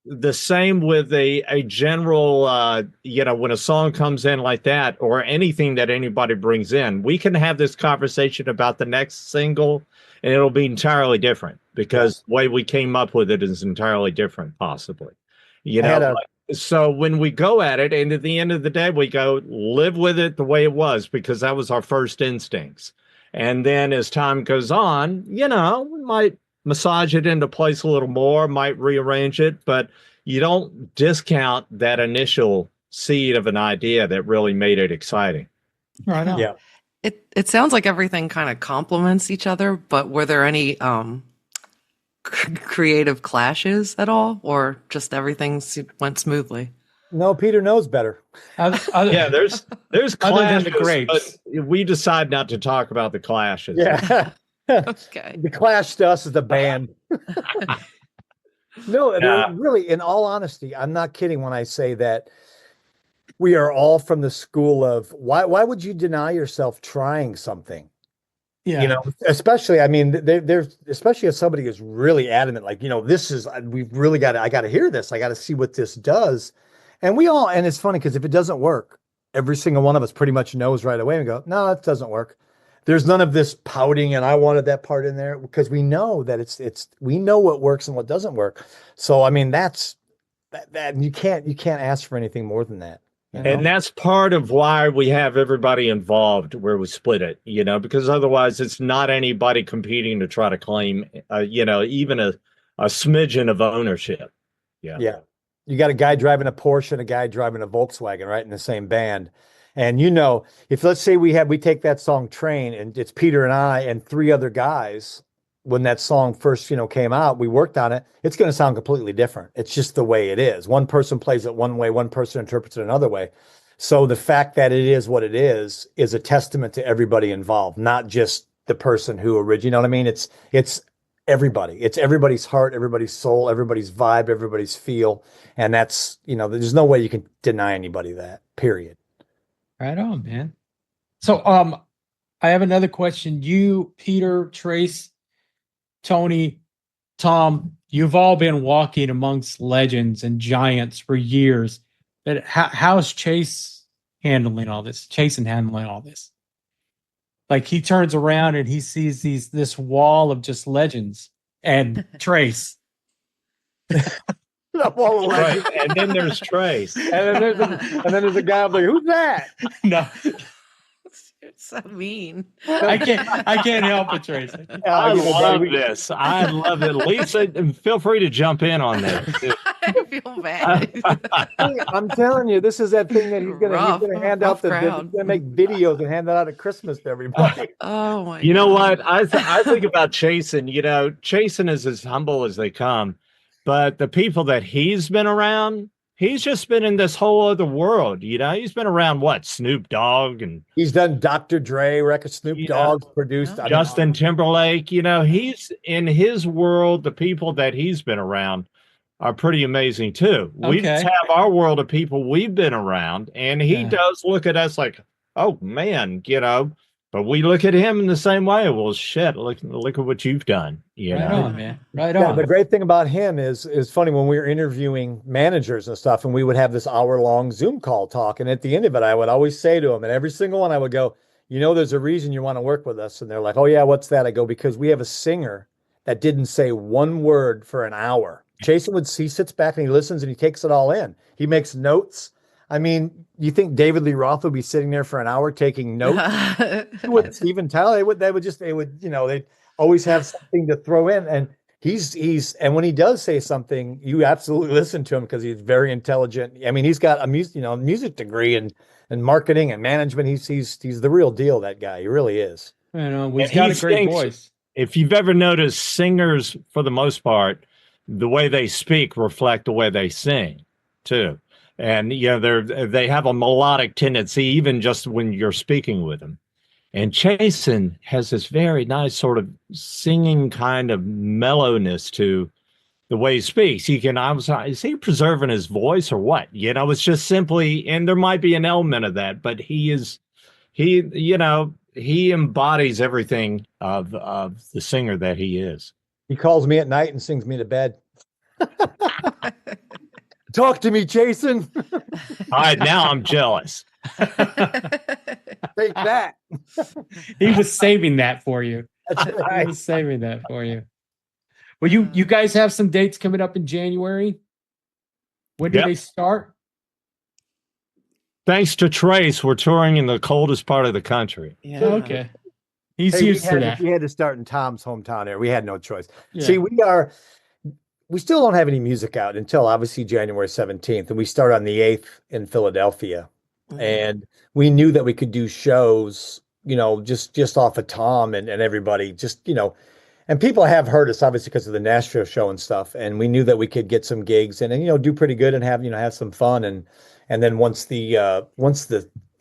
the same with a general, when a song comes in like that, or anything that anybody brings in, we can have this conversation about the next single, and it'll be entirely different because the way we came up with it is entirely different, possibly. So when we go at it, and at the end of the day, we go live with it the way it was, because that was our first instincts. And then as time goes on, we might massage it into place a little more, might rearrange it, but you don't discount that initial seed of an idea that really made it exciting. Right on. Yeah. It sounds like everything kind of complements each other, but were there any creative clashes at all, or just everything went smoothly? No, Peter knows better. There's clashes, the grapes, but we decide not to talk about the clashes. Yeah. Okay. The Clash to us is the band. No, really, in all honesty, I'm not kidding when I say that we are all from the school of why would you deny yourself trying something? Yeah. Especially, I mean, there's especially if somebody is really adamant, like, we've really I got to hear this. I got to see what this does. And it's funny because if it doesn't work, every single one of us pretty much knows right away and go, no, that doesn't work. There's none of this pouting and I wanted that part in there, because we know that we know what works and what doesn't work. So, I mean, that's that you can't ask for anything more than that. And that's part of why we have everybody involved where we split it, because otherwise it's not anybody competing to try to claim, even a smidgen of ownership. Yeah. Yeah. You got a guy driving a Porsche and a guy driving a Volkswagen, right, in the same band. And if let's say we take that song Train, and it's Peter and I and 3 other guys, when that song first, came out, we worked on it. It's going to sound completely different. It's just the way it is. One person plays it one way, one person interprets it another way. So the fact that it is what it is a testament to everybody involved, not just the person who originated. You know what I mean? It's everybody. It's everybody's heart, everybody's soul, everybody's vibe, everybody's feel. And that's, there's no way you can deny anybody that, period. Right on, man. So I have another question. You, Peter, Trace, Tony, Tom, you've all been walking amongst legends and giants for years. But how's Chase handling all this? Like he turns around and he sees this wall of just legends and Trace. Right. And then there's Trace. And then there's a guy, I'm like, who's that? No. It's so mean. I can't help it, Trace. I love this. I love it. Lisa, feel free to jump in on this. I feel bad. I'm telling you, this is that thing that he's gonna hand out he's gonna make videos and hand that out at Christmas to everybody. Oh my! You know what? I think about Chasen. Chasen is as humble as they come, but the people that he's been around, he's just been in this whole other world. He's been around Snoop Dogg, and he's done Dr. Dre records. Snoop Dogg's produced Justin Timberlake. He's in his world. The people that he's been around are pretty amazing too. Okay. We just have our world of people we've been around, and he does look at us like, oh man, but we look at him in the same way. Well, shit, look at what you've done. Right on, man. Right on. The great thing about him is funny when we were interviewing managers and stuff, and we would have this hour-long Zoom call talk. And at the end of it, I would always say to him, and every single one I would go, there's a reason you want to work with us. And they're like, oh yeah, what's that? I go, because we have a singer that didn't say one word for an hour. Chasen he sits back and he listens and he takes it all in. He makes notes. I mean, you think David Lee Roth would be sitting there for an hour taking notes? With Steven Tyler, they'd always have something to throw in. And and when he does say something, you absolutely listen to him because he's very intelligent. I mean, he's got a music degree and marketing and management. He's the real deal, that guy. He really is. He's got a great voice. If you've ever noticed, singers, for the most part, the way they speak reflect the way they sing too. And, they have a melodic tendency, even just when you're speaking with them. And Chasen has this very nice sort of singing kind of mellowness to the way he speaks. Is he preserving his voice or what? It's just simply, and there might be an element of that, but he embodies everything of the singer that he is. He calls me at night and sings me to bed. Talk to me, Chasen. All right, now I'm jealous. Take that. He was saving that for you. That's right. He was saving that for you. Well, you guys have some dates coming up in January. When do they start? Thanks to Trace, we're touring in the coldest part of the country. Yeah. Okay. He's used to that. We had to start in Tom's hometown area. We had no choice. Yeah. See, we still don't have any music out until obviously January 17th. And we start on the 8th in Philadelphia. Mm-hmm. And we knew that we could do shows, just off of Tom and everybody, and people have heard us obviously because of the Nashville show and stuff. And we knew that we could get some gigs and do pretty good and have some fun. And then once the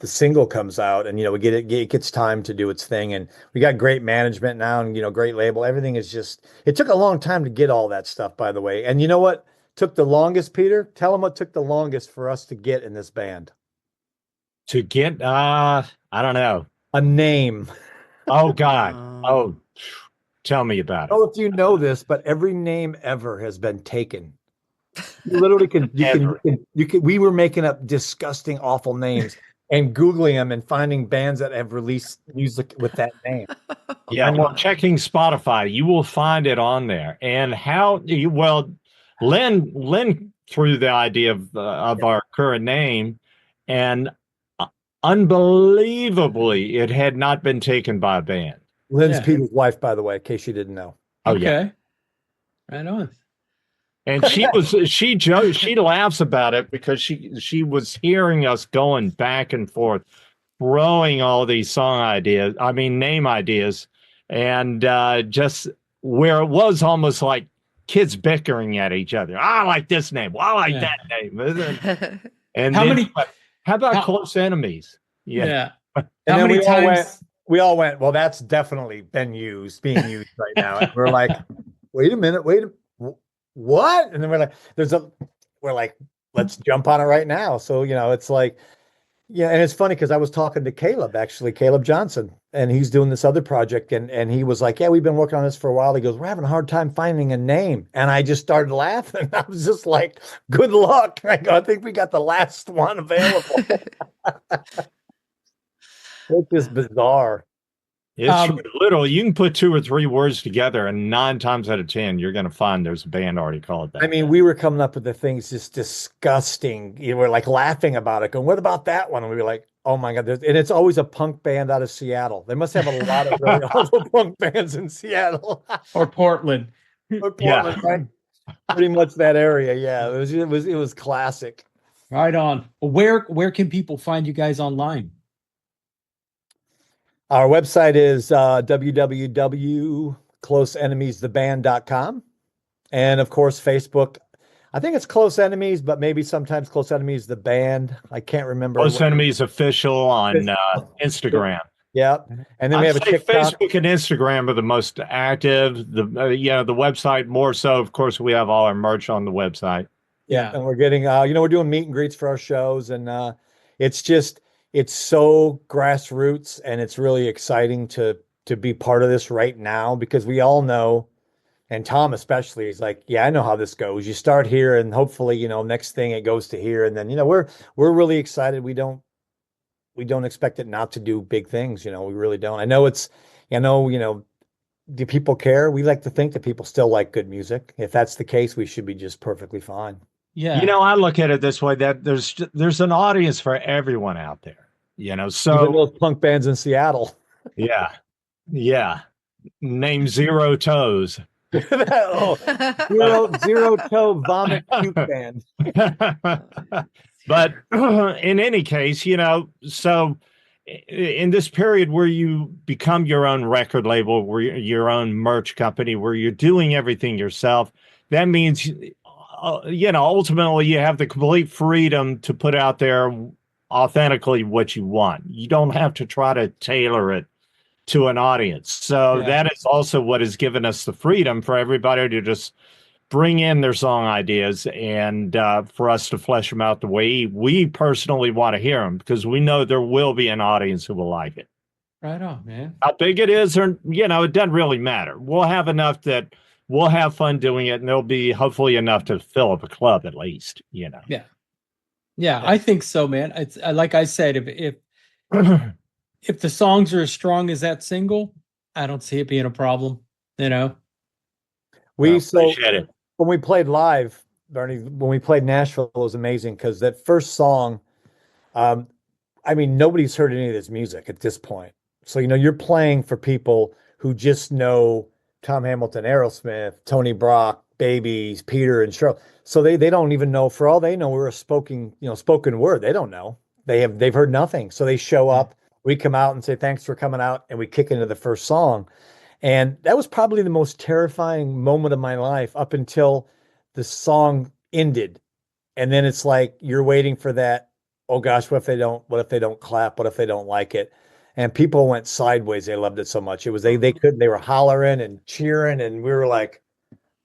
single comes out and it gets time to do its thing, and we got great management now and great label. Everything is it took a long time to get all that stuff, by the way. And you know what took the longest, Peter? Tell them what took the longest for us to get in this band. To get I don't know, a name. Oh God. Tell me about it. I don't know if you know this, but every name ever has been taken. You literally we were making up disgusting, awful names and Googling them and finding bands that have released music with that name. Yeah, well, checking Spotify, you will find it on there. And Lynn threw the idea of our current name, and unbelievably, it had not been taken by a band. Lynn's Peter's wife, by the way, in case you didn't know. Okay. Yeah. Right on. And she laughs about it because she was hearing us going back and forth, throwing all these name ideas, and just where it was almost like kids bickering at each other. I like this name. Well, I like that name. And How about Close Enemies? Yeah. And How then many times we all went, well, that's definitely being used right now. And we're like, wait a minute, what? And then we're like, let's jump on it right now. So, it's like, yeah, and it's funny because I was talking to Caleb Johnson, and he's doing this other project, and he was like, yeah, we've been working on this for a while. He goes, we're having a hard time finding a name. And I just started laughing. I was just like, good luck. I go, I think we got the last one available. It's just bizarre. It's literal. You can put 2 or 3 words together, and 9 times out of 10, you're going to find there's a band already called that. I mean, we were coming up with the things just disgusting. You were like laughing about it, going, what about that one? And we were like, oh my God. And it's always a punk band out of Seattle. They must have a lot of really awful punk bands in Seattle. or Portland. Right? Pretty much that area. Yeah. It was classic. Right on. Where can people find you guys online? Our website is www.closeenemiestheband.com. And of course, Facebook. I think it's Close Enemies, but maybe sometimes Close Enemies the band. I can't remember. Close Enemies Official on Instagram. Yep. And then we have a TikTok. Facebook and Instagram are the most active. The website more so. Of course, we have all our merch on the website. Yeah. And we're getting we're doing meet and greets for our shows, and it's so grassroots, and it's really exciting to be part of this right now, because we all know, and Tom especially is like, yeah, I know how this goes. You start here, and hopefully, next thing it goes to here, and then we're really excited. We don't expect it not to do big things. We really don't. I know do people care? We like to think that people still like good music. If that's the case, we should be just perfectly fine. Yeah. I look at it this way, that there's an audience for everyone out there. So even those punk bands in Seattle. Yeah. Name Zero Toes. Zero toe vomit puke band. But in any case, so in this period where you become your own record label, where your own merch company, where you're doing everything yourself, that means, ultimately you have the complete freedom to put out there authentically what you want. You don't have to try to tailor it to an audience. So that is also what has given us the freedom for everybody to just bring in their song ideas, and for us to flesh them out the way we personally want to hear them, because we know there will be an audience who will like it. Right on, man. How big it is, or it doesn't really matter. We'll have enough that we'll have fun doing it, and there'll be hopefully enough to fill up a club at least. Yeah, I think so, man. It's like I said, if if the songs are as strong as that single, I don't see it being a problem. We appreciate it. When we played live, Bernie, when we played Nashville, it was amazing, because that first song, nobody's heard any of this music at this point. So, you're playing for people who just know Tom Hamilton, Aerosmith, Tony Brock, Babies, Peter, and Stroud. So they don't even know. For all they know, we're a spoken word. They don't know. They've heard nothing. So they show up. We come out and say, thanks for coming out. And we kick into the first song. And that was probably the most terrifying moment of my life up until the song ended. And then it's like, you're waiting for that. Oh gosh, what if they don't clap? What if they don't like it? And people went sideways. They loved it so much. It was, they were hollering and cheering. And we were like,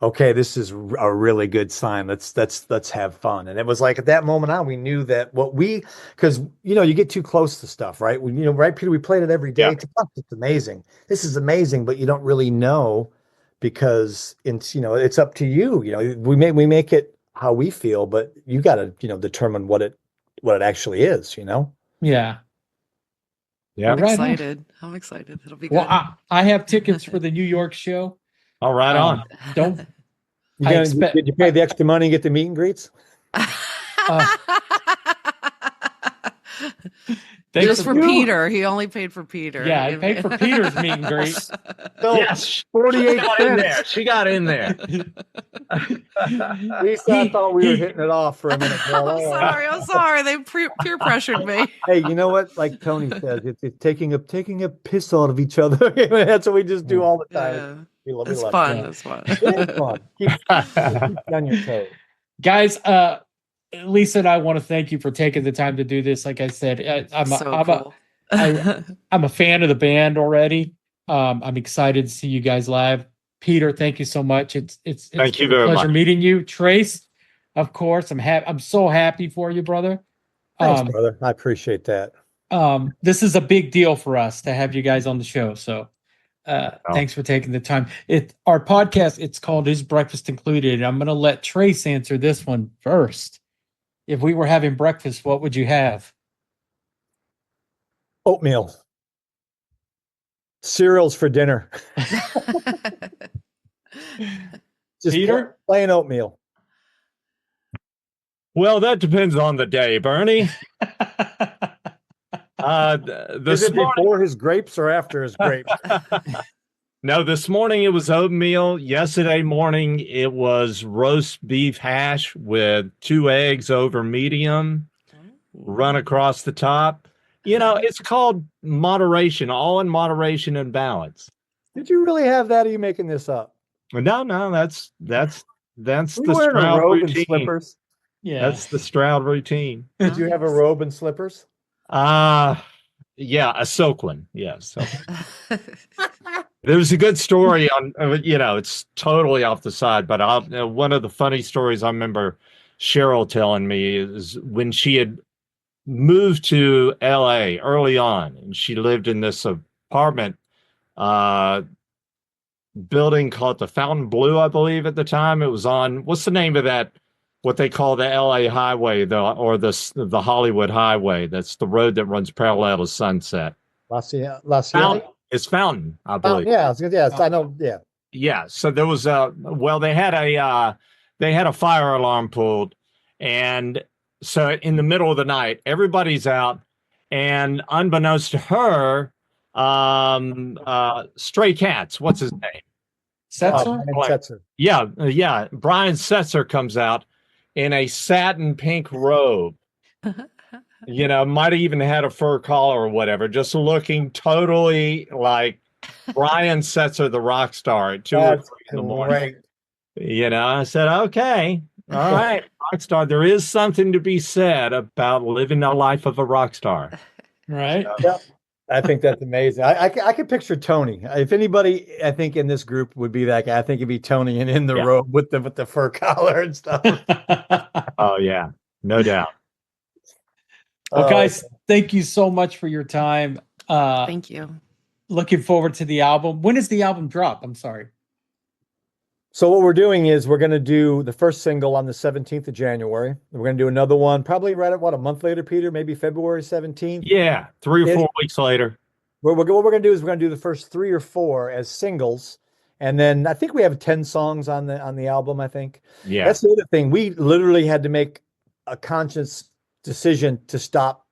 okay, this is a really good sign. Let's have fun. And it was like, at that moment on, we knew that because you get too close to stuff, right? Right, Peter, we played it every day. Yeah. It's amazing. This is amazing, but you don't really know, because it's up to you. We make it how we feel, but you got to, determine what it actually is, Yeah. Yeah. I'm excited. I'm excited. It'll be good. Well, I have tickets for the New York show. All right, on. Don't. Did you pay the extra money and get the meet and greets? Just for Peter. He only paid for Peter. Yeah, I paid for Peter's meet and greet. Yes, 48 cents. She got in there. Lisa, I thought we were hitting it off for a minute. I'm sorry. They peer pressured me. Hey, you know what? Like Tony says, it's taking a piss out of each other. That's what we just do all the time. Yeah. It's fun. It's fun. It is fun. Keep on your toes. Guys, Lisa and I want to thank you for taking the time to do this. Like I said, Cool. I'm a fan of the band already. I'm excited to see you guys live. Peter, thank you so much. It's Thank you been a very pleasure much. meeting you. Trace, of course, I'm so happy for you, brother. Thanks, brother. I appreciate that. This is a big deal for us to have you guys on the show. So thanks for taking the time. Our podcast, it's called Is Breakfast Included? I'm going to let Trace answer this one first. If we were having breakfast, what would you have? Oatmeal. Cereals for dinner. Just Peter? plain oatmeal. Well, that depends on the day, Bernie. Is it before his grapes or after his grapes? No, this morning it was oatmeal. Yesterday morning it was roast beef hash with 2 eggs over medium, run across the top. It's called moderation, all in moderation and balance. Did you really have that? Or are you making this up? No, that's the wearing a Stroud robe routine. and slippers? Yeah. That's the Stroud routine. Did you have a robe and slippers? Yeah, a silk one. Yes. There's a good story on, it's totally off the side, but one of the funny stories I remember Cheryl telling me is when she had moved to LA early on, and she lived in this apartment building called the Fountain Blue, I believe at the time. It was on, what's the name of that? What they call the LA highway, the Hollywood highway. That's the road that runs parallel to Sunset. La Cienega? It's Fountain, I believe. Yeah, I know. Yeah. Yeah. So there was they had a fire alarm pulled, and so in the middle of the night, everybody's out, and unbeknownst to her, Stray Cats, what's his name? Setzer? Setzer. Yeah. Brian Setzer comes out in a satin pink robe. Might have even had a fur collar or whatever, just looking totally like Brian Setzer, the rock star, at 2 or 3 in the morning. I said, okay, all right, rock star. There is something to be said about living the life of a rock star. Right. Yeah. I think that's amazing. I could picture Tony. If anybody, I think in this group would be that guy. I think it'd be Tony and in the robe with the fur collar and stuff. Oh yeah, no doubt. Well, guys, thank you so much for your time. Thank you. Looking forward to the album. When does the album drop? I'm sorry. So what we're doing is we're going to do the first single on the 17th of January. We're going to do another one probably right at a month later, Peter, maybe February 17th. Yeah, 3 or 4 weeks later. What we're going to do is we're going to do the first 3 or 4 as singles. And then I think we have 10 songs on the album, I think. Yeah. That's the other thing. We literally had to make a conscious decision to stop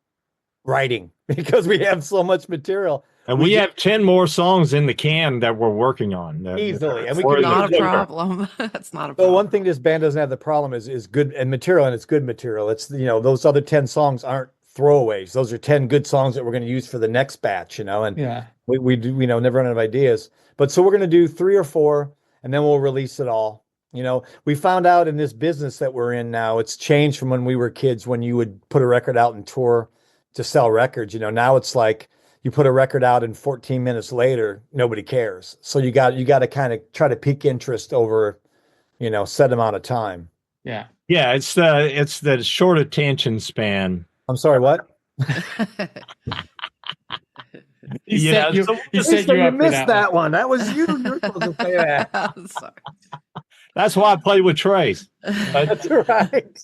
writing because we have so much material. And we have 10 more songs in the can that we're working on. Easily. And we could not a problem. That's not a problem. So one thing this band doesn't have the problem is good and material, and it's good material. It's, those other 10 songs aren't throwaways. Those are 10 good songs that we're going to use for the next batch, and we do, never run out of ideas. But so we're going to do 3 or 4, and then we'll release it all. We found out in this business that we're in now, it's changed from when we were kids, when you would put a record out and tour to sell records. Now it's like you put a record out and 14 minutes later, nobody cares. So you got to kind of try to pique interest over, set amount of time. Yeah. Yeah. It's the short attention span. I'm sorry, what? He said you missed that one. That was you. You're supposed to say that. I'm sorry. That's why I play with Trace. That's right.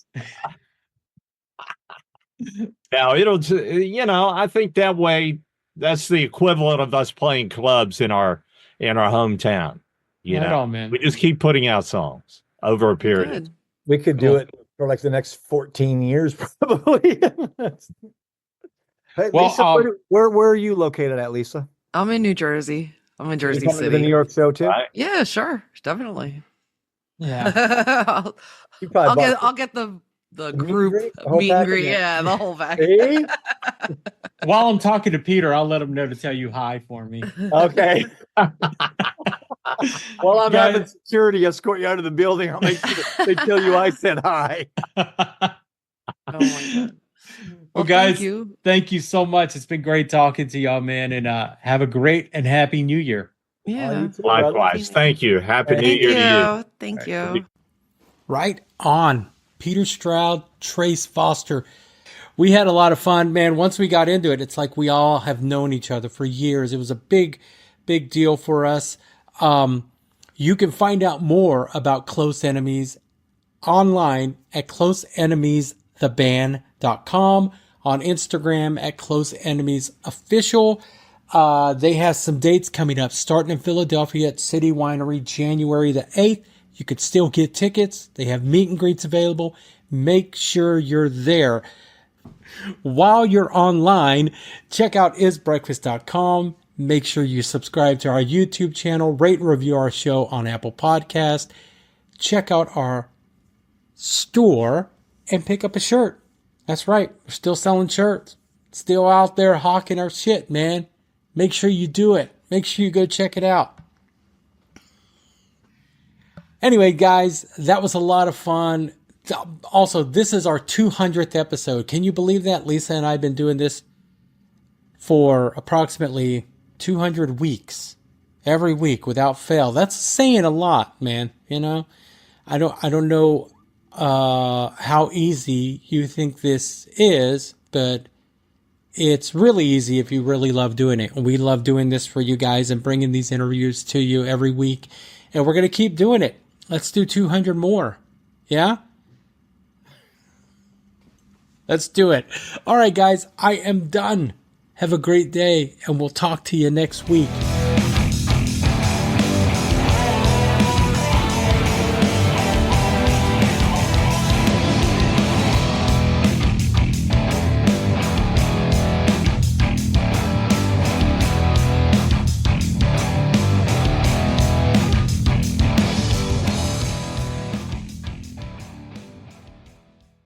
Now I think that way, that's the equivalent of us playing clubs in our hometown. Man. We just keep putting out songs over a period. Good. We could do it for like the next 14 years, probably. Hey, well, Lisa, where are you located at, Lisa? I'm in New Jersey. I'm in Jersey Coming to City. the New York show too? Right. Yeah, sure, definitely. Yeah. I'll get the group meet and greet. Yeah, the whole package. While I'm talking to Peter, I'll let him know to tell you hi for me. Okay. While I'm having security escort you out of the building, I'll make sure they tell you I said hi. Oh my God. Well, Well, guys, thank you. so much. It's been great talking to y'all, man, and have a great and happy New Year. Yeah. You too, brother. Likewise. Thank you. Happy New Thank Year to you. you. Thank you. Right on. Peter Stroud, Trace Foster. We had a lot of fun, man. Once we got into it, it's like we all have known each other for years. It was a big deal for us. You can find out more about Close Enemies online at closeenemiestheband.com, on Instagram at Close Enemies Official. They have some dates coming up, starting in Philadelphia at City Winery, January the 8th. You could still get tickets. They have meet and greets available. Make sure you're there. While you're online, check out isbreakfast.com. Make sure you subscribe to our YouTube channel, rate and review our show on Apple Podcast. Check out our store and pick up a shirt. That's right. We're still selling shirts. Still out there hawking our shit, man. Make sure you do it. Make sure you go check it out. Anyway, guys, that was a lot of fun. Also, this is our 200th episode. Can you believe that? Lisa and I have been doing this for approximately 200 weeks. Every week without fail. That's saying a lot, man. You know? I don't know how easy you think this is, but it's really easy if you really love doing it. And we love doing this for you guys and bringing these interviews to you every week. And we're going to keep doing it. Let's do 200 more. Yeah? Let's do it. All right, guys, I am done. Have a great day, and we'll talk to you next week.